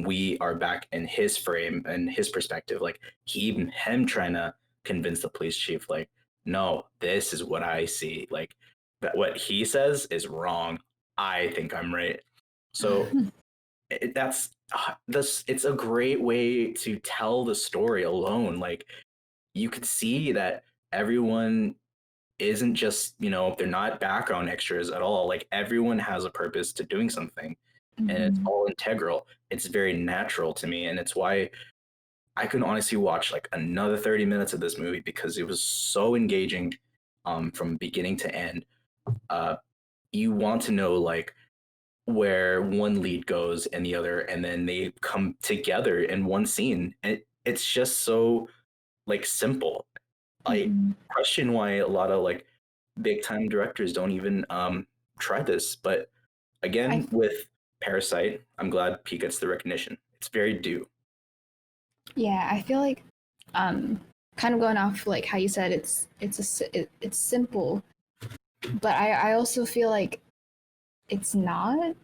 we are back in his frame and his perspective, like him trying to convince the police chief, like, no, this is what I see. Like that what he says is wrong. I think I'm right. So that's this. It's a great way to tell the story alone. Like you could see that everyone isn't just, you know, they're not background extras at all. Like everyone has a purpose to doing something and it's Mhm. all integral. It's very natural to me. And it's why I could honestly watch like another 30 minutes of this movie because it was so engaging from beginning to end. Uh, you want to know like where one lead goes and the other, and then they come together in one scene. And it's just so like simple. I Mhm. question why a lot of like big time directors don't even try this. But I again, with Parasite, I'm glad he gets the recognition. It's very due. Yeah, I feel like kind of going off like how you said it's simple, but I also feel like it's not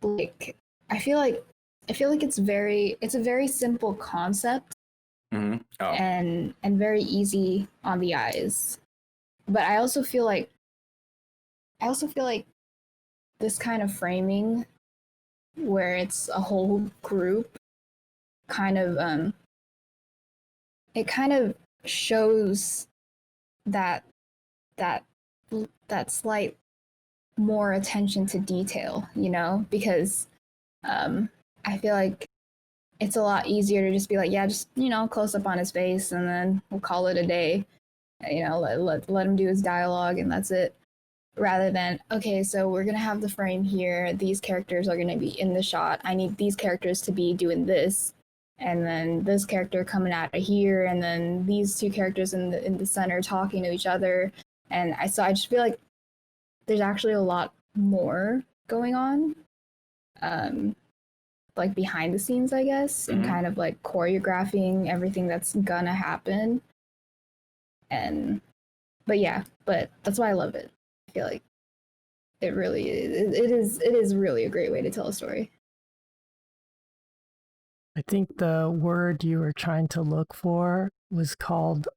like I feel like it's a very simple concept Oh, and very easy on the eyes. But I also feel like this kind of framing where it's a whole group kind of it kind of shows that that that slight more attention to detail, you know, because um I feel like it's a lot easier to just be like, yeah, just, you know, close up on his face and then we'll call it a day. You know, let him do his dialogue and that's it. Rather than, okay, so we're gonna have the frame here, these characters are gonna be in the shot. I need these characters to be doing this, and then this character coming out of here, and then these two characters in the center talking to each other. And I just feel like there's actually a lot more going on. Um, like behind the scenes, I guess, and kind of like choreographing everything that's gonna happen. And but yeah, but that's why I love it. I feel like it really is. It is really a great way to tell a story. I think the word you were trying to look for was called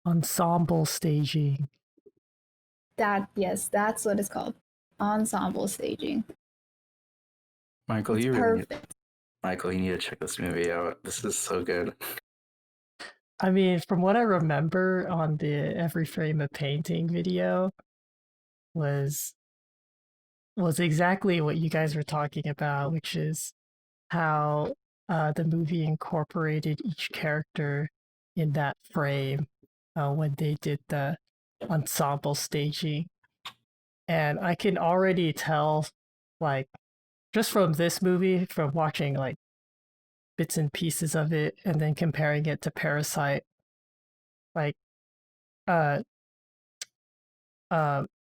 ensemble staging. That yes, that's what it's called. Ensemble staging. Michael, It's you really need, perfect. Michael, you need to check this movie out. This is so good. I mean, from what I remember on the Every Frame a Painting video was was exactly what you guys were talking about, which is how the movie incorporated each character in that frame when they did the ensemble staging. And I can already tell, like, just from this movie, from watching like bits and pieces of it and then comparing it to Parasite, like, uh,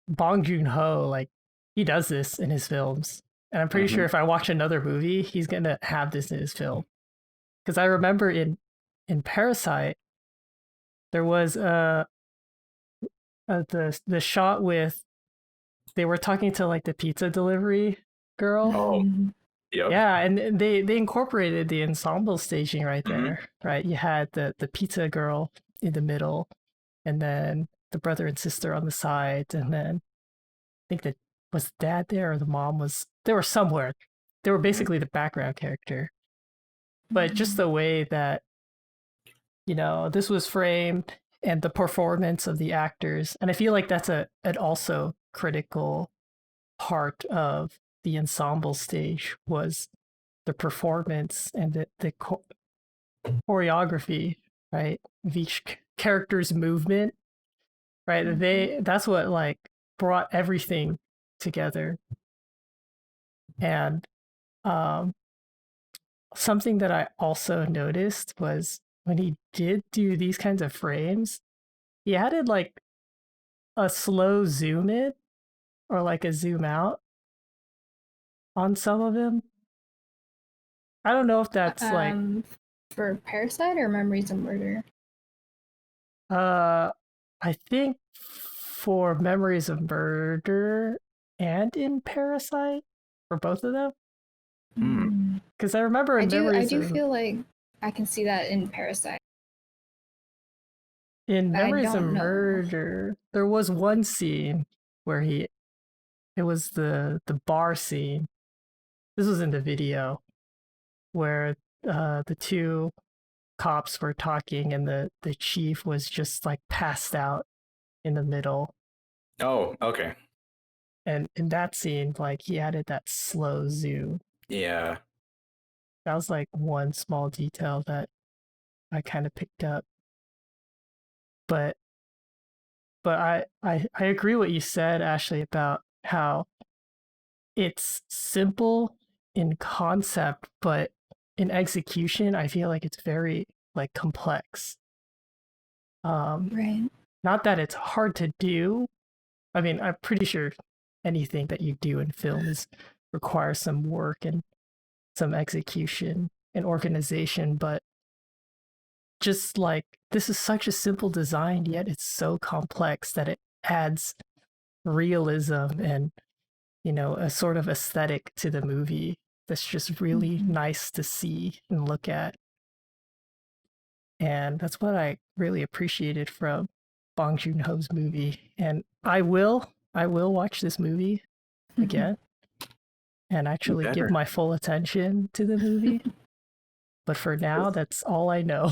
Bong Joon Ho, like, he does this in his films. And I'm pretty sure if I watch another movie, he's gonna have this in his film. Because I remember in Parasite, there was the shot with they were talking to like the pizza delivery girl. Oh, yep. Yeah, and they incorporated the ensemble staging right there, right? You had the pizza girl in the middle, and then the brother and sister on the side, and then I think that was dad there or the mom was they were somewhere. They were basically the background character. But just the way that, you know, this was framed and the performance of the actors, and I feel like that's an also critical part of the ensemble stage was the performance and the choreography, right? Of each character's movement, right? That's what like brought everything together. And um, something that I also noticed was when he did do these kinds of frames, he added like a slow zoom in or like a zoom out on some of them. I don't know if that's like For Parasite or Memories of Murder? uh I think for Memories of Murder and in Parasite for both of them. Because I remember in I Memories do of feel like I can see that in Parasite. in But I Memories of don't know. Murder, there was one scene where it was the bar scene. This was in the video where the two cops were talking and the chief was just like passed out in the middle. Oh, okay. And in that scene, like he added that slow zoom. Yeah. That was like one small detail that I kind of picked up. But I agree what you said, Ashley, about how it's simple in concept, but in execution, I feel like it's very like complex. Right. Not that it's hard to do. I mean, I'm pretty sure anything that you do in film is requires some work and some execution and organization, but just like this is such a simple design, yet it's so complex that it adds realism and a sort of aesthetic to the movie that's just really nice to see and look at. And that's what I really appreciated from Bong Joon-ho's movie. And I will watch this movie again and You actually give better. my full attention to the movie. But for now, that's all I know.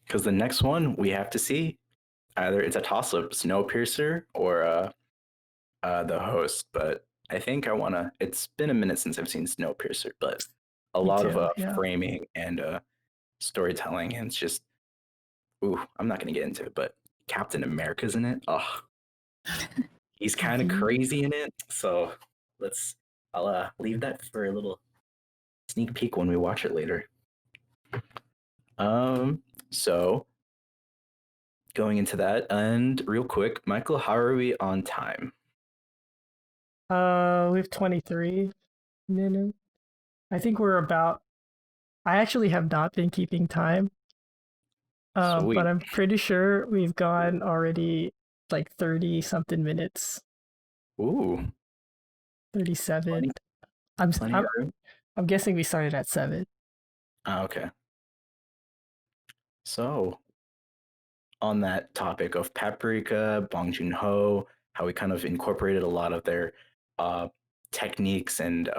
Because the next one we have to see, either it's a toss-up, Snowpiercer or the host. But I think I want to. It's been a minute since I've seen Snowpiercer, but a Me lot of too, yeah. framing and storytelling, and it's just, ooh, I'm not gonna get into it, but Captain America's in it. Oh, he's kind of crazy in it. So I'll leave that for a little sneak peek when we watch it later. So going into that, and real quick, Michael, how are we on time? We have 23 minutes. I think we're about. I actually have not been keeping time, but Sweet. I'm pretty sure we've gone already like 30 something minutes. Ooh, 37. plenty, I'm plenty I'm of room. I'm guessing we started at 7. Okay. So on that topic of Paprika, Bong Joon-ho, how we kind of incorporated a lot of their uh, techniques and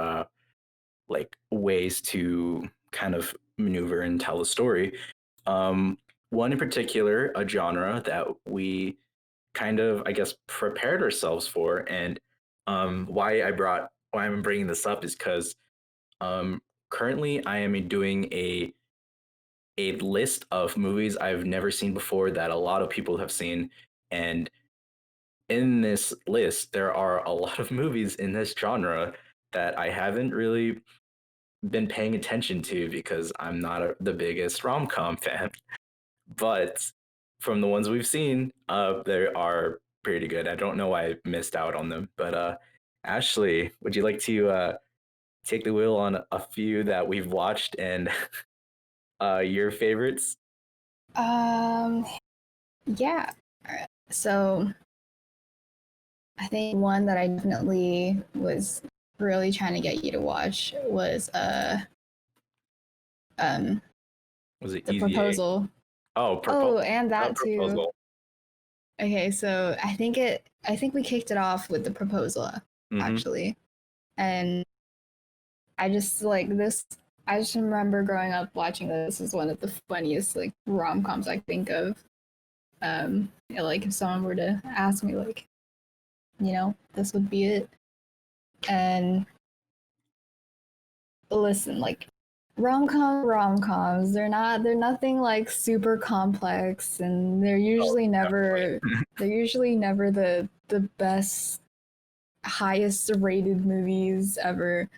like ways to kind of maneuver and tell a story. One in particular, a genre that we kind of, I guess, prepared ourselves for, and why I'm bringing this up is because um, currently I am doing a list of movies I've never seen before that a lot of people have seen, and in this list there are a lot of movies in this genre that I haven't really been paying attention to because I'm not the biggest rom-com fan. But from the ones we've seen, they are pretty good. I don't know why I missed out on them. But Ashley, would you like to take the wheel on a few that we've watched and your favorites? Yeah. Alright. So I think one that I definitely was really trying to get you to watch was Was it The Easy A? Proposal. Oh, Oh, and that too. Proposal. Okay, so I think we kicked it off with The Proposal actually. And I just like this I just remember growing up watching this as one of the funniest like rom-coms I think of. Like if someone were to ask me like, this would be it. And listen, like rom-coms, they're nothing like super complex, and they're usually never the best, highest rated movies ever.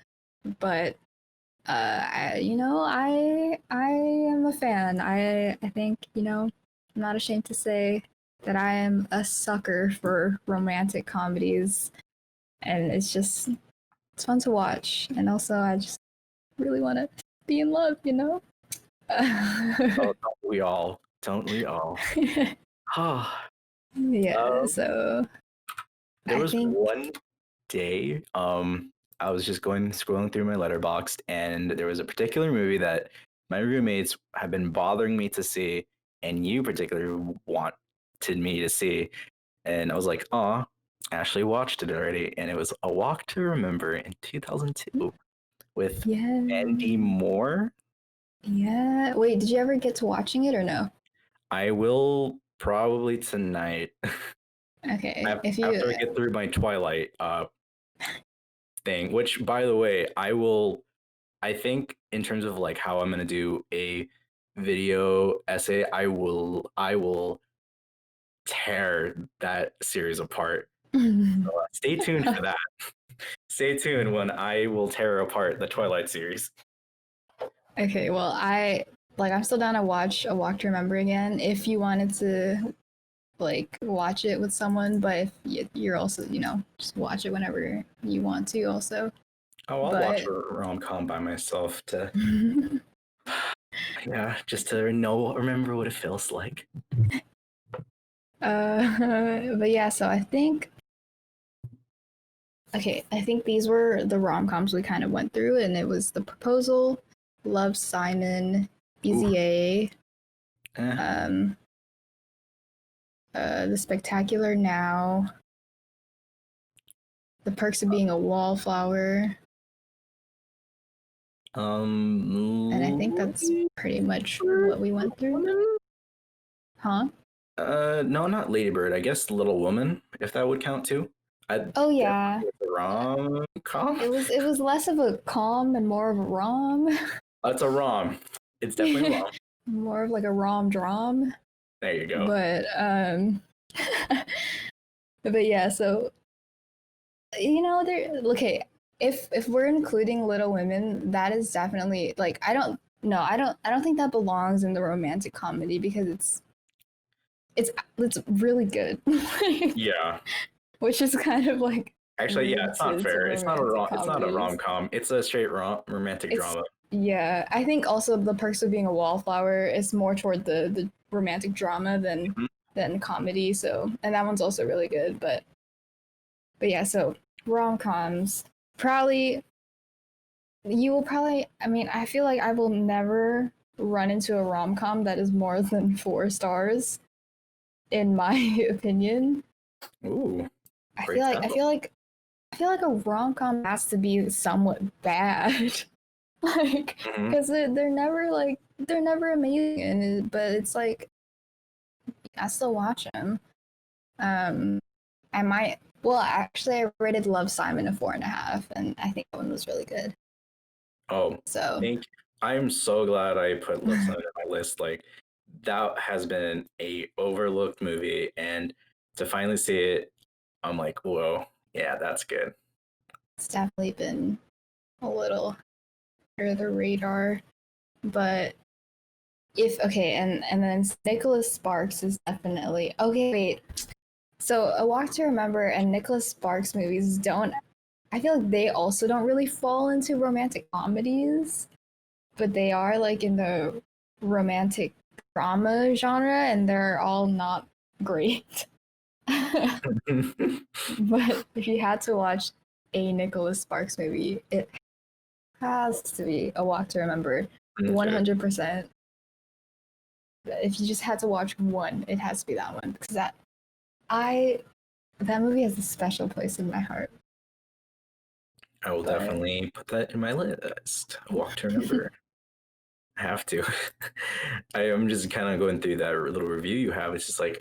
But I am a fan. I think, I'm not ashamed to say that I am a sucker for romantic comedies, and it's fun to watch. And also, I just really want to be in love, Oh, don't we all? Don't we all? Ah, Yeah, um, so there I was think one day, I was just scrolling through my letterboxd, and there was a particular movie that my roommates have been bothering me to see, and you particularly wanted me to see, and I was like, "Aw, Ashley watched it already," and it was A Walk to Remember in 2002 with Mandy yeah, Moore. yeah. Wait, did you ever get to watching it or no? I will probably tonight Okay, if you after I get through my Twilight thing, which by the way, I think in terms of like how I'm gonna do a video essay, I will tear that series apart. So, stay tuned for that. Stay tuned when I will tear apart the Twilight series. Okay, well, I'm still down to watch A Walk to Remember again if you wanted to like watch it with someone, but if you're also, just watch it whenever you want to also. Oh, I'll watch But a rom com by myself to yeah, just to remember what it feels like. but yeah, so I think these were the rom-coms we kind of went through, and it was The Proposal, Love, Simon, Ooh, Easy A, eh. um The Spectacular Now, The Perks of Being a Wallflower, and I think that's pretty much what we went through. Huh? No, not Ladybird. I guess Little Woman, if that would count too. I Oh guess yeah. it's a rom com. It was less of a calm and more of a rom. It's a rom. It's definitely a rom. More of like a rom dram. There you go. But but yeah, so there okay, if we're including Little Women, that is definitely like I don't think that belongs in the romantic comedy because it's really good. Yeah. Which is kind of like Actually, yeah, rude it's not to fair. romantic It's not a rom comedies. com. It's a straight romantic It's drama. Yeah, I think also The Perks of Being a Wallflower is more toward the romantic drama Mhm. than comedy. So, and that one's also really good. But yeah, so rom-coms probably you will probably. I mean, I feel like I will never run into a rom-com that is more than 4 stars, in my opinion. Ooh, I break feel like that I up. feel like I feel like a rom-com has to be somewhat bad. Like, Mhm. because they're never amazing, but it's like I still watch them. um I might, well, actually I rated Love, Simon a 4.5, and I think that one was really good, Oh, so. thank. I am so glad I put Love Simon on my list. Like that has been a overlooked movie, and to finally see it, I'm like, whoa, yeah, that's good. It's definitely been a little under the radar, but if okay, and then Nicholas Sparks is definitely okay. Wait, so A Walk to Remember and Nicholas Sparks movies don't, I feel like they also don't really fall into romantic comedies, but they are like in the romantic drama genre, and they're all not great. But if you had to watch a Nicholas Sparks movie, it has to be A Walk to Remember. Okay. 100%. If you just had to watch one, it has to be that one because I that movie has a special place in my heart. I will But definitely put that in my list. Walk to Remember. I have to. I am just kind of going through that little review you have. It's just like,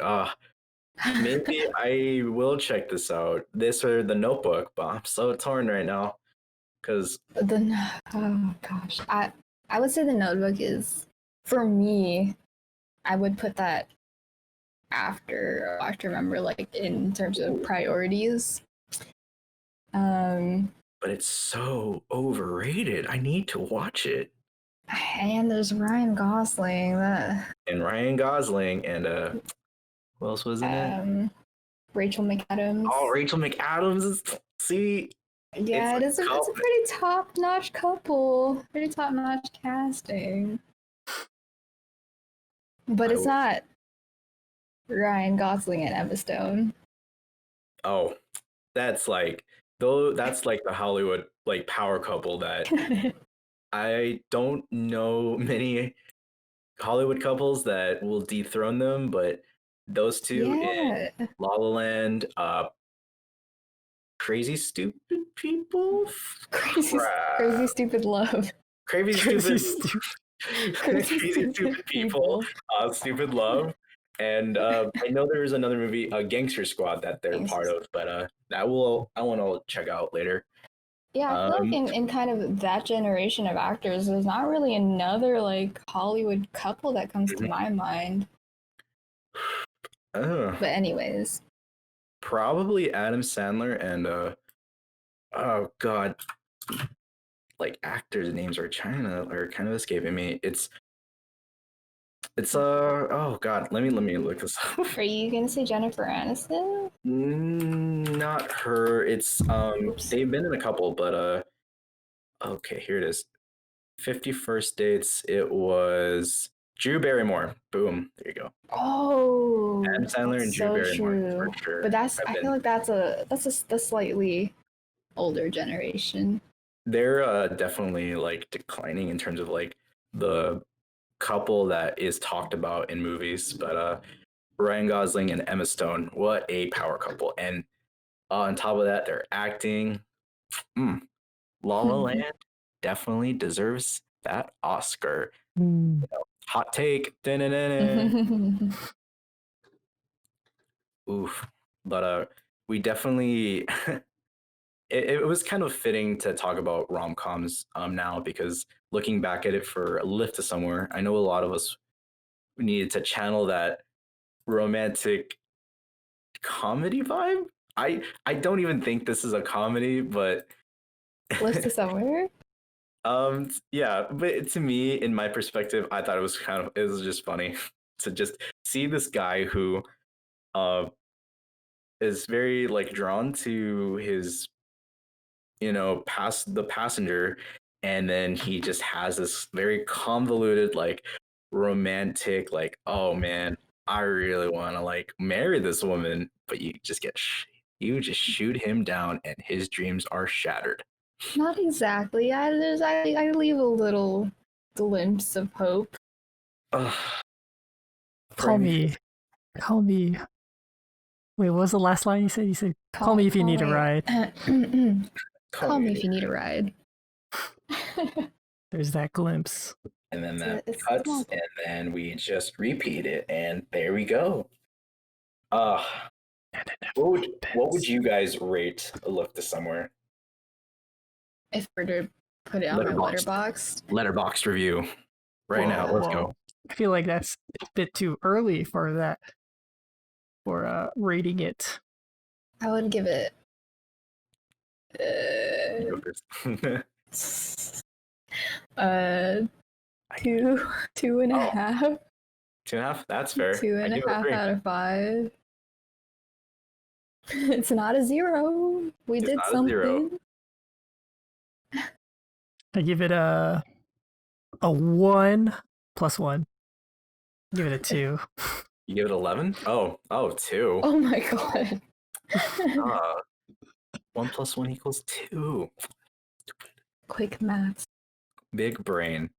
maybe I will check this out. This or The Notebook, but I'm so torn right now Because Oh gosh, I would say The Notebook is, for me, I would put that after I have to remember, like, in terms of priorities. but it's so overrated. I need to watch it. And there's Ryan Gosling. And Ryan Gosling and who else was in it? Rachel McAdams. Oh, Rachel McAdams is see. Yeah, It's it's a pretty top-notch couple. Pretty top-notch casting. But it's not Ryan Gosling and Emma Stone. Oh, that's like that's like the Hollywood like power couple that I don't know many Hollywood couples that will dethrone them, but those two Yeah. in La La Land, Crazy Stupid People, Crazy stupid love. Crazy Crazy Stupid, Crazy Crazy Stupid People, Stupid Love, and I know there's another movie, Gangster Squad, that they're part of, but I want to check out later. Yeah, I feel like in kind of that generation of actors, there's not really another like Hollywood couple that comes to my mind. But anyways, probably Adam Sandler and oh god, like actors' names are kind of escaping me. It's oh god, let me look this up. are you gonna say Jennifer Aniston? Not her. It's Oops. they've been in a couple, but okay, here it is. 51st Dates. It was Drew Barrymore. Boom. There you go. Oh, Adam Sandler and Drew so Barrymore true. for sure. But I feel like that's a slightly older generation. They're definitely like declining in terms of like the couple that is talked about in movies, but Ryan Gosling and Emma Stone, what a power couple. And on top of that, their acting. La La Land definitely deserves that Oscar. Hot take. Oof. But we definitely it was kind of fitting to talk about rom-coms now, because looking back at it for A Lift to Somewhere, I know a lot of us needed to channel that romantic comedy vibe. I don't even think this is a comedy, but Lift to Somewhere? yeah, but to me, in my perspective, I thought it was just funny to just see this guy who uh is very like drawn to his, the passenger, and then he just has this very convoluted like romantic like, oh man, I really want to like marry this woman, but you just shoot him down and his dreams are shattered. Not exactly. I leave a little glimpse of hope. Ugh. Call me. Call me. Wait, what was the last line you said? You said, call me if you need a ride. Call me if you need a ride. There's that glimpse. And then that cuts, and then we just repeat it, and there we go. What would you guys rate A Lift to Somewhere? If we were to put it on my Letterboxd review right now. Let's go. I feel like that's a bit too early for that, for rating it. I would give it two and a half. 2.5? That's fair. 2.5 out of 5. It's not a 0. We did something. I give it a 1 plus 1. Give it a 2. You give it 11? Oh, 2. Oh my god. 1 plus 1 equals 2. Quick maths. Big brain.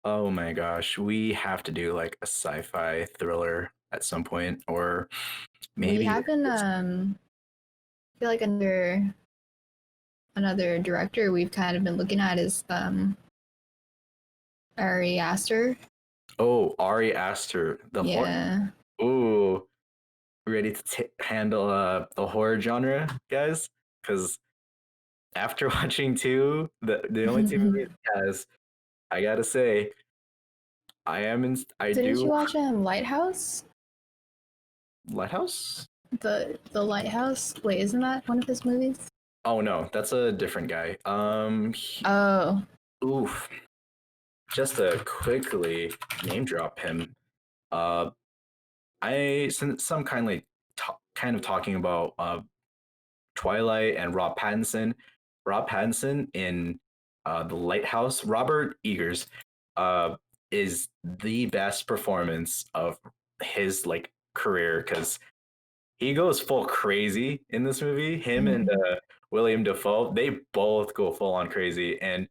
Oh my gosh, we have to do like a sci-fi thriller at some point, or maybe we haven't. I feel like another director we've kind of been looking at is Ari Aster. Oh, Ari Aster, yeah. Ooh, ready to handle the horror genre, guys? Because after watching two, the only two movies he has, I gotta say, I Didn't you do watch Lighthouse? Lighthouse. The Lighthouse? Wait, isn't that one of his movies? Oh no, that's a different guy. Oh. Oof. Just to quickly name drop him. Uh, since I'm kind of talking about Twilight and Rob Pattinson. Rob Pattinson in The Lighthouse. Robert Eggers uh, is the best performance of his like career because he goes full crazy in this movie. Him and William Dafoe, they both go full on crazy, and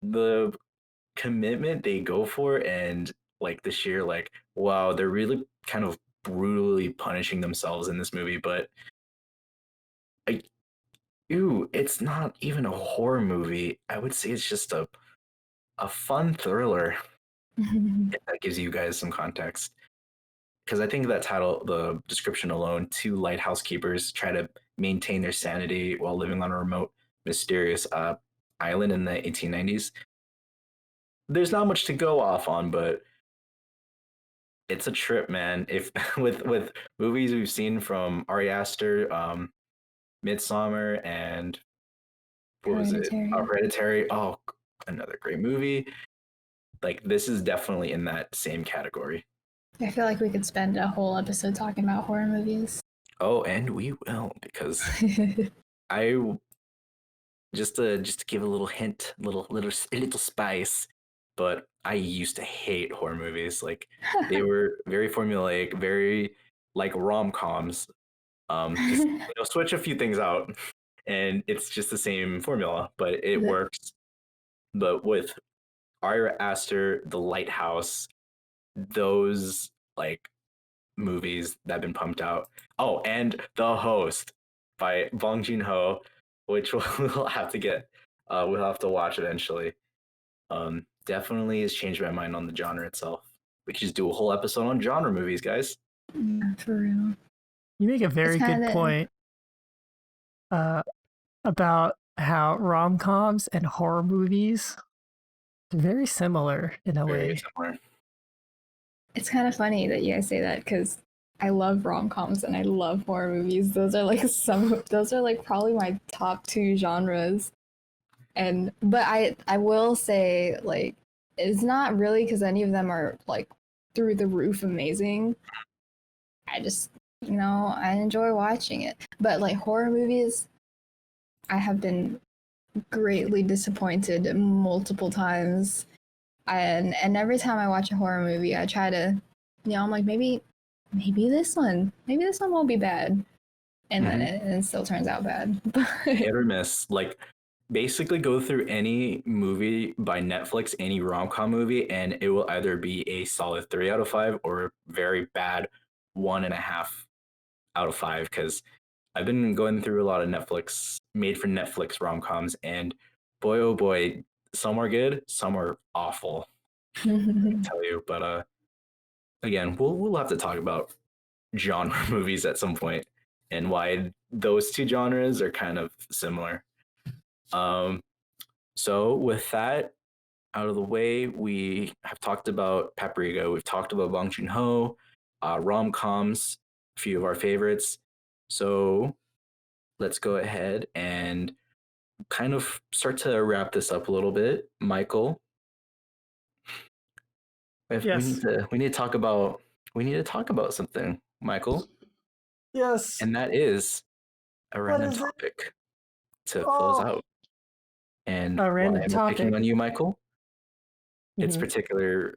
the commitment they go for, and like the sheer like, wow, they're really kind of brutally punishing themselves in this movie, but I Ew, it's not even a horror movie. I would say it's just a fun thriller, if that gives you guys some context. Because I think that title, the description alone, two lighthouse keepers try to maintain their sanity while living on a remote, mysterious island in the 1890s. There's not much to go off on, but it's a trip, man. If with movies we've seen from Ari Aster, Midsummer, and what was it? Hereditary. Hereditary. Oh, another great movie. Like this is definitely in that same category. I feel like we could spend a whole episode talking about horror movies. Oh, and we will because I just to give a little hint, little spice. But I used to hate horror movies. Like they were very formulaic, very like rom coms. Just switch a few things out, and it's just the same formula, but it works. But with Ari Aster, The Lighthouse, those like movies that have been pumped out. Oh, and The Host by Bong Joon-ho, which we'll have to we'll have to watch eventually. Definitely has changed my mind on the genre itself. We could just do a whole episode on genre movies, guys. Yeah, for real. You make a very good point about how rom-coms and horror movies are very similar in a Very way. similar. It's kind of funny that you guys say that because I love rom-coms and I love horror movies. Those are like probably my top two genres. But I will say like it's not really because any of them are like through the roof amazing. I just I enjoy watching it. But like horror movies, I have been greatly disappointed multiple times. And every time I watch a horror movie, I try to, I'm like maybe this one won't be bad, and then it still turns out bad. Hit or miss. Like basically go through any movie by Netflix, any rom-com movie, and it will either be a solid 3 out of 5 or very bad 1.5 out of 5. Because I've been going through a lot of Netflix made for Netflix rom-coms, and boy oh boy, some are good, some are awful. I can tell you. But again, we'll have to talk about genre movies at some point and why those two genres are kind of similar. So with that out of the way, we have talked about Paprika, we've talked about Bong Joon-ho, rom-coms, a few of our favorites. So let's go ahead and kind of start to wrap this up a little bit. Michael, Yes. we need to talk about something, Michael. Yes. And that is a random topic to close out. And A why random am I picking topic. on you, Michael? It's Mhm.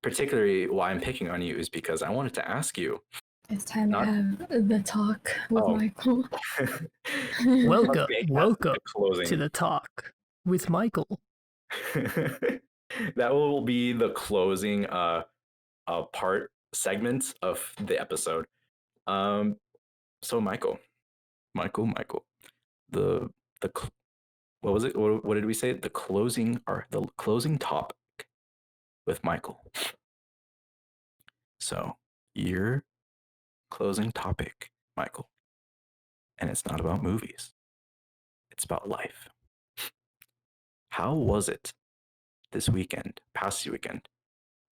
particularly why I'm picking on you is because I wanted to ask you. It's time to have the talk with Michael. Welcome closing. to the talk with Michael. That will be the closing part segment of the episode. So Michael, the what was it? What did we say? The closing topic with Michael. So your closing topic, Michael, and it's not about movies. It's about life. How was it this weekend, past weekend,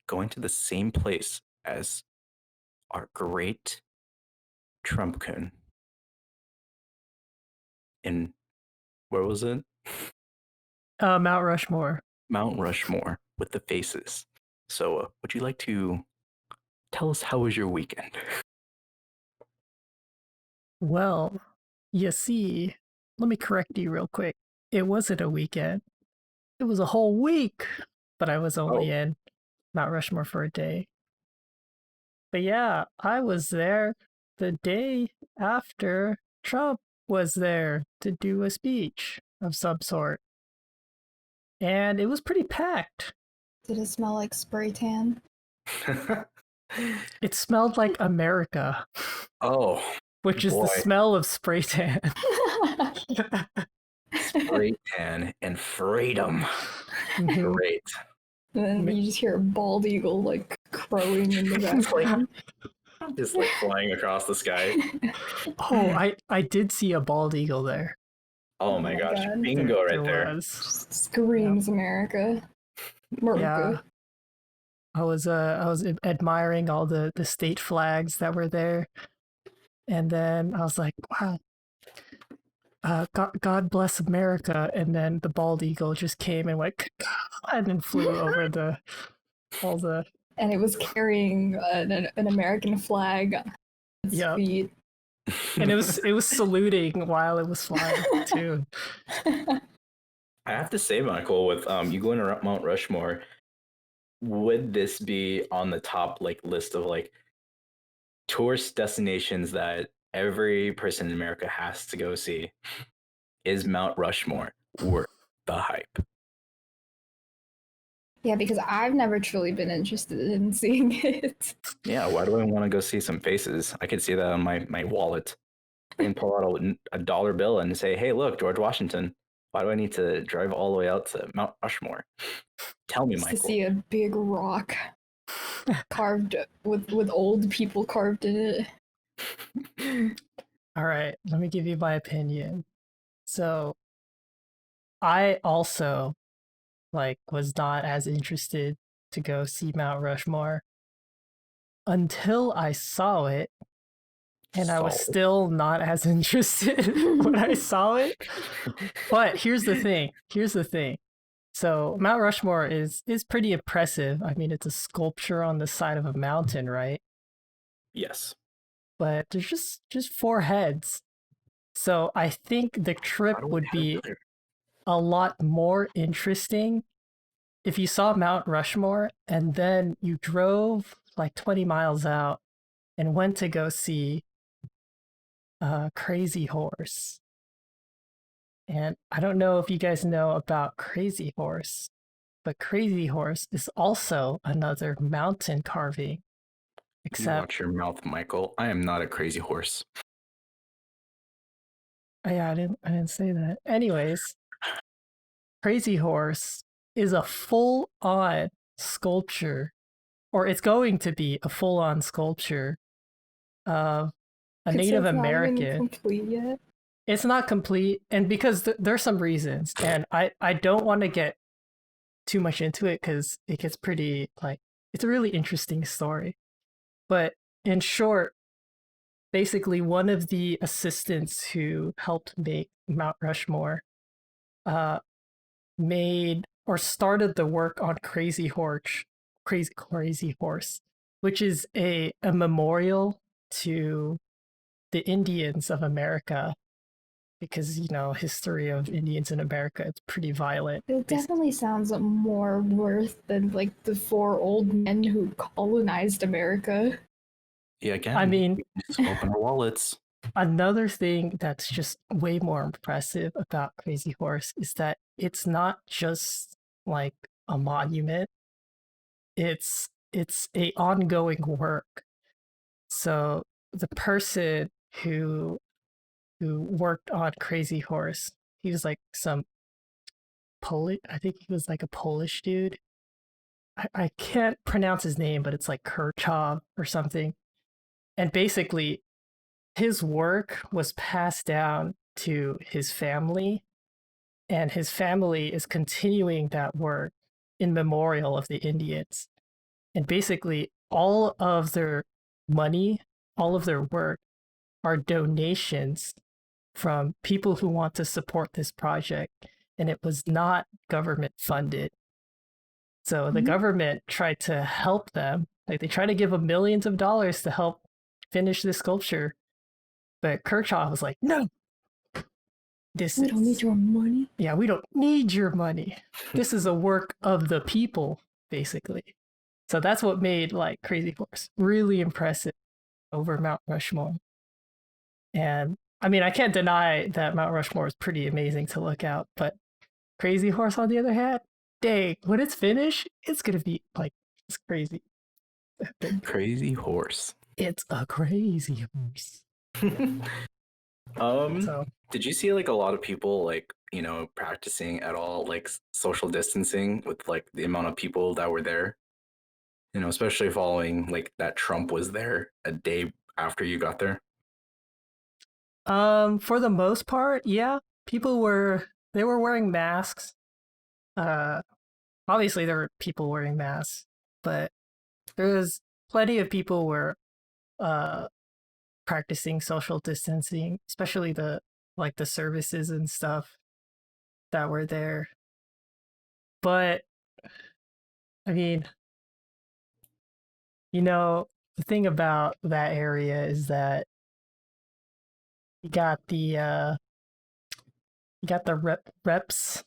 going to the same place as our great Trump coon? In where was it? Mount Rushmore. Mount Rushmore with the faces. So, would you like to tell us how was your weekend? Well, you see, let me correct you real quick. It wasn't a weekend. It was a whole week, but I was only in Mount Rushmore for a day. But yeah, I was there the day after Trump was there to do a speech of some sort. And it was pretty packed. Did it smell like spray tan? It smelled like America, Oh, which is boy. the smell of spray tan. Spray tan and freedom. Mhm. Great. And then you just hear a bald eagle like crowing in the background. Just like flying across the sky. Oh, I did see a bald eagle there. Oh my gosh. God. Bingo right there. Was. Just screams America. America. Yeah. I was admiring all the state flags that were there. And then I was like, wow, God bless America. And then the bald eagle just came and went and then flew over all the. And it was carrying an American flag on its Yep. feet. And it was saluting while it was flying too. I have to say, Michael, with you going to Mount Rushmore, would this be on the top like list of like tourist destinations that every person in America has to go see? Is Mount Rushmore worth the hype? Yeah, because I've never truly been interested in seeing it. Yeah, why do I want to go see some faces? I could see that on my wallet. I can pull out a dollar bill and say, hey, look, George Washington. Why do I need to drive all the way out to Mount Rushmore? Tell me, Just Michael. to see a big rock carved with old people carved in it. All right, let me give you my opinion. So I also was not as interested to go see Mount Rushmore until I saw it, and I was still not as interested when I saw it. But here's the thing. So Mount Rushmore is pretty impressive. I mean, it's a sculpture on the side of a mountain, right? Yes. But there's just four heads. So I think the trip would be a lot more interesting if you saw Mount Rushmore and then you drove like 20 miles out and went to go see Crazy Horse. And I don't know if you guys know about Crazy Horse, but Crazy Horse is also another mountain carving. You watch your mouth, Michael. I am not a crazy horse. Yeah, I didn't say that. Anyways, Crazy Horse is a full-on sculpture, or it's going to be a full-on sculpture of a Native American. Not even complete yet. It's not complete, and because there's some reasons, and I don't want to get too much into it because it gets pretty it's a really interesting story. But in short, basically one of the assistants who helped make Mount Rushmore made or started the work on Crazy Horse, which is a memorial to the Indians of America, because history of Indians in America, it's pretty violent. It definitely sounds more worth than like the four old men who colonized America. Yeah, again, I mean, just open our wallets. Another thing that's just way more impressive about Crazy Horse is that it's not just like a monument. It's a ongoing work. So the person who worked on Crazy Horse, he was like some Polish, I think he was like a Polish dude. I can't pronounce his name, but it's like Kirchhoff or something. And basically his work was passed down to his family and his family is continuing that work in memorial of the Indians. And basically, all of their money, all of their work are donations from people who want to support this project. And it was not government funded. So the government tried to help them. Like they tried to give them millions of dollars to help finish this sculpture. But Kirchhoff was like, no, We don't need your money. Yeah, we don't need your money. This is a work of the people, basically. So that's what made like Crazy Horse really impressive over Mount Rushmore. And I mean, I can't deny that Mount Rushmore is pretty amazing to look at, but Crazy Horse, on the other hand, dang, when it's finished, it's gonna be like it's crazy. Crazy Horse. It's a crazy horse. So Did you see like a lot of people like, you know, practicing at all like social distancing with like the amount of people that were there? You know, especially following like that Trump was there a day after you got there. for the most part, yeah, they were wearing masks. Uh Obviously there were people wearing masks, but there was plenty of people were uh practicing social distancing, especially the services and stuff that were there. But I mean, the thing about that area is that you got the you got the reps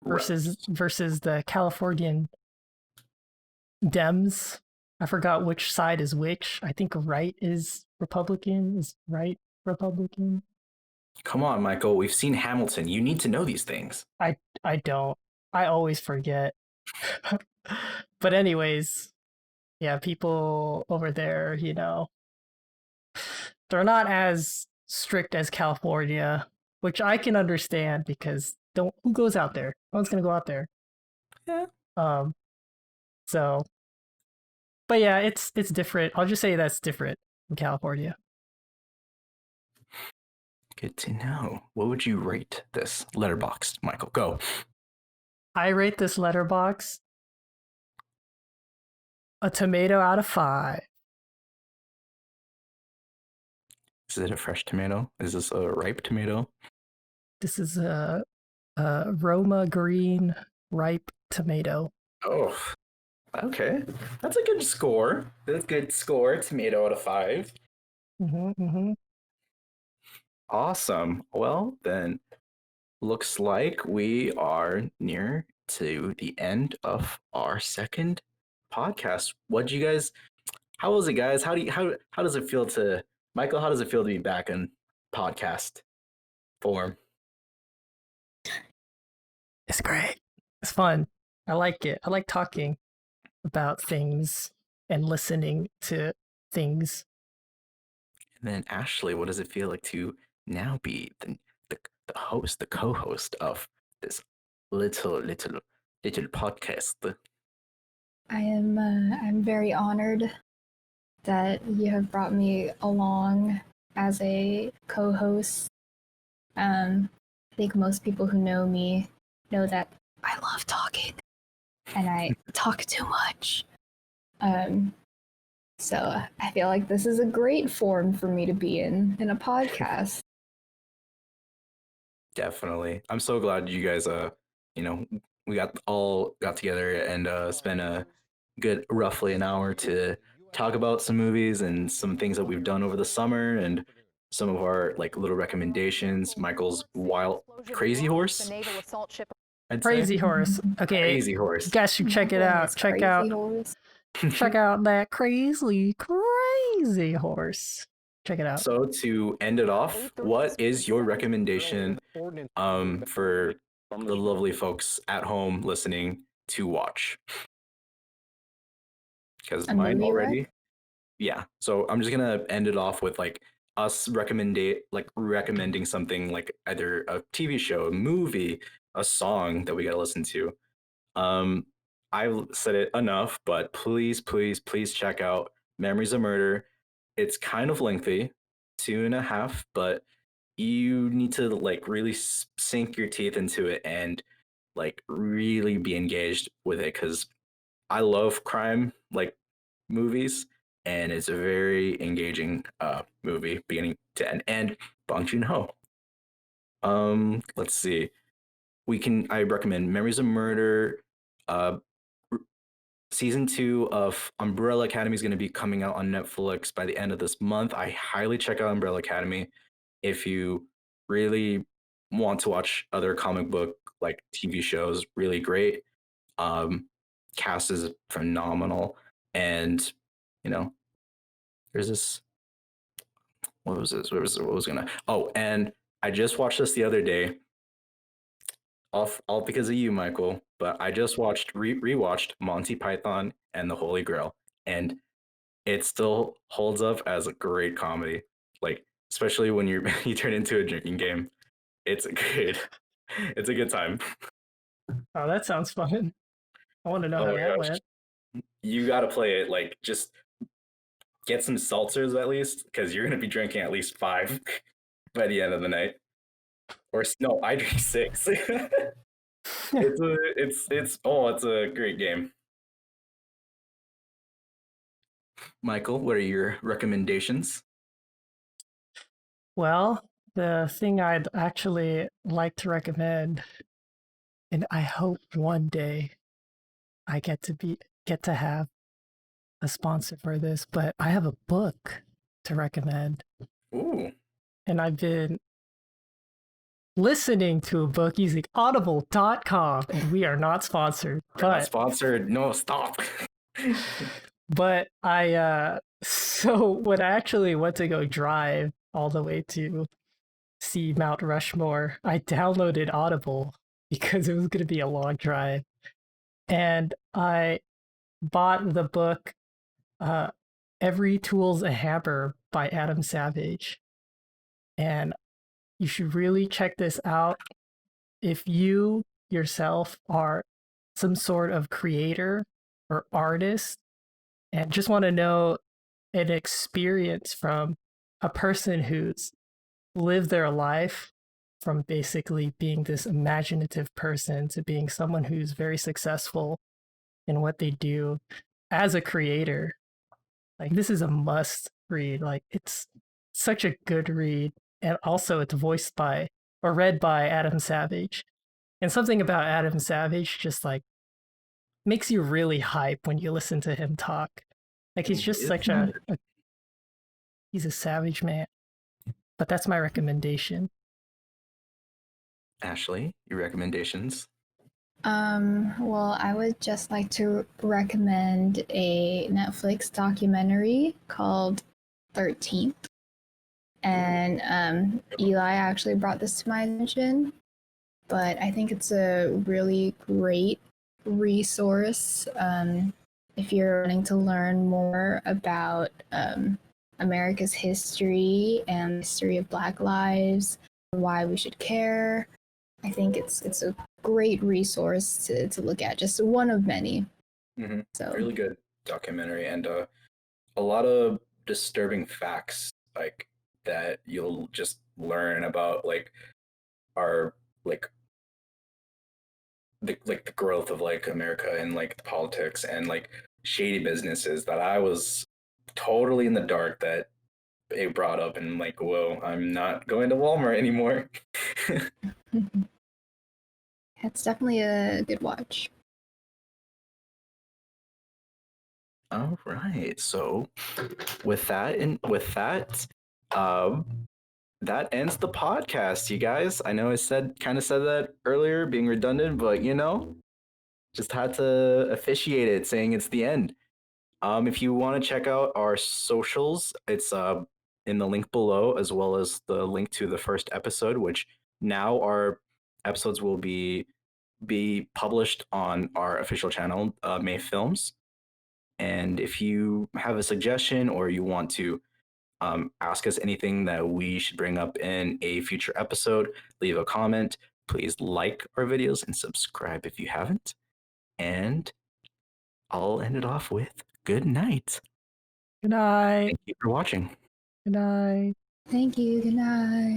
versus the Californian Dems. I forgot which side is which. I think right is Republican. Is right Republican? Come on, Michael. We've seen Hamilton. You need to know these things. I don't. I always forget. But anyways, yeah, people over there, they're not as strict as California, which I can understand because don't who goes out there? No one's gonna go out there. Yeah. Um. So, but yeah, it's different. I'll just say that's different in California. Good to know. What would you rate this letterbox, Michael? Go. I rate this letterbox a tomato out of 5. Is it a fresh tomato? Is this a ripe tomato? This is a Roma green ripe tomato. Oh, okay. That's a good score. That's a good score. Tomato out of 5. Awesome. Well, then looks like we are near to the end of our second podcast. What you guys? How was it, guys? How does it feel to Michael? How does it feel to be back in podcast form? It's great. It's fun. I like it. I like talking about things and listening to things. And then Ashley, what does it feel like to now be the host, the co-host of this little podcast? I'm very honored that you have brought me along as a co-host. I think most people who know me know that I love talking and I talk too much. So I feel like this is a great form for me to be in a podcast. Definitely. I'm so glad you guys we got together and spent a good roughly an hour to talk about some movies and some things that we've done over the summer and some of our like little recommendations. Michael's wild crazy horse. Crazy Horse. Okay. Crazy Horse. You guys should check it out. Check out that crazy horse. Check it out. So to end it off, what is your recommendation for the lovely folks at home listening to watch? Because mine already. Yeah. So I'm just gonna end it off with like us recommending something like either a TV show, a movie, a song that we gotta listen to. I've said it enough, but please, please, please check out Memories of Murder. It's kind of lengthy, 2.5, but you need to like really sink your teeth into it and like really be engaged with it because I love crime like movies, and it's a very engaging movie beginning to end. And Bong Joon Ho. Let's see. I recommend Memories of Murder. Uh, Season 2 of Umbrella Academy is going to be coming out on Netflix by the end of this month. I highly check out Umbrella Academy if you really want to watch other comic book like TV shows. Really great. Um, Cast is phenomenal, and you know, there's this. What was this? What was gonna? Oh, and I just watched this the other day, all because of you, Michael. But I just rewatched Monty Python and the Holy Grail, and it still holds up as a great comedy. Like especially when you turn into a drinking game, it's a good it's a good time. Oh, that sounds fun. I want to know Oh how my that gosh, went. you got to play it. Like just get some seltzers at least, because you're gonna be drinking at least 5 by the end of the night. Or no, I drink 6. It's a great game. Michael, what are your recommendations? Well, the thing I'd actually like to recommend, and I hope one day I get to have a sponsor for this, but I have a book to recommend. Ooh, And I've been listening to a book using audible.com, and we are not sponsored. we're not sponsored. No, stop. But I so when I actually went to go drive all the way to see Mount Rushmore, I downloaded Audible because it was going to be a long drive. And I bought the book uh, Every Tool's a Hammer by Adam Savage. And you should really check this out if you yourself are some sort of creator or artist and just want to know an experience from a person who's lived their life from basically being this imaginative person to being someone who's very successful in what they do as a creator. Like this is a must read. Like it's such a good read. And also it's voiced by or read by Adam Savage. And something about Adam Savage just like makes you really hype when you listen to him talk. Like he's just such a he's a savage man. But that's my recommendation. Ashley, your recommendations? Well, I would just like to recommend a Netflix documentary called 13th. And Eli actually brought this to my attention, but I think it's a really great resource if you're wanting to learn more about America's history and the history of Black lives, why we should care. I think it's a great resource to look at, just one of many. Mm-hmm. So Really good documentary, and a lot of disturbing facts like that you'll just learn about like our like the growth of like America and like the politics and like shady businesses that I was totally in the dark that they brought up, and like, whoa, I'm not going to Walmart anymore. it's definitely a good watch. All right. So with that, um, that ends the podcast, you guys. I know I kind of said that earlier, being redundant, but just had to officiate it, saying it's the end. If you want to check out our socials, it's in the link below, as well as the link to the first episode, which now our episodes will be published on our official channel, May Films. And if you have a suggestion or you want to ask us anything that we should bring up in a future episode, leave a comment. Please like our videos and subscribe if you haven't. And I'll end it off with good night. Good night. Thank you for watching. Good night. Thank you. Good night.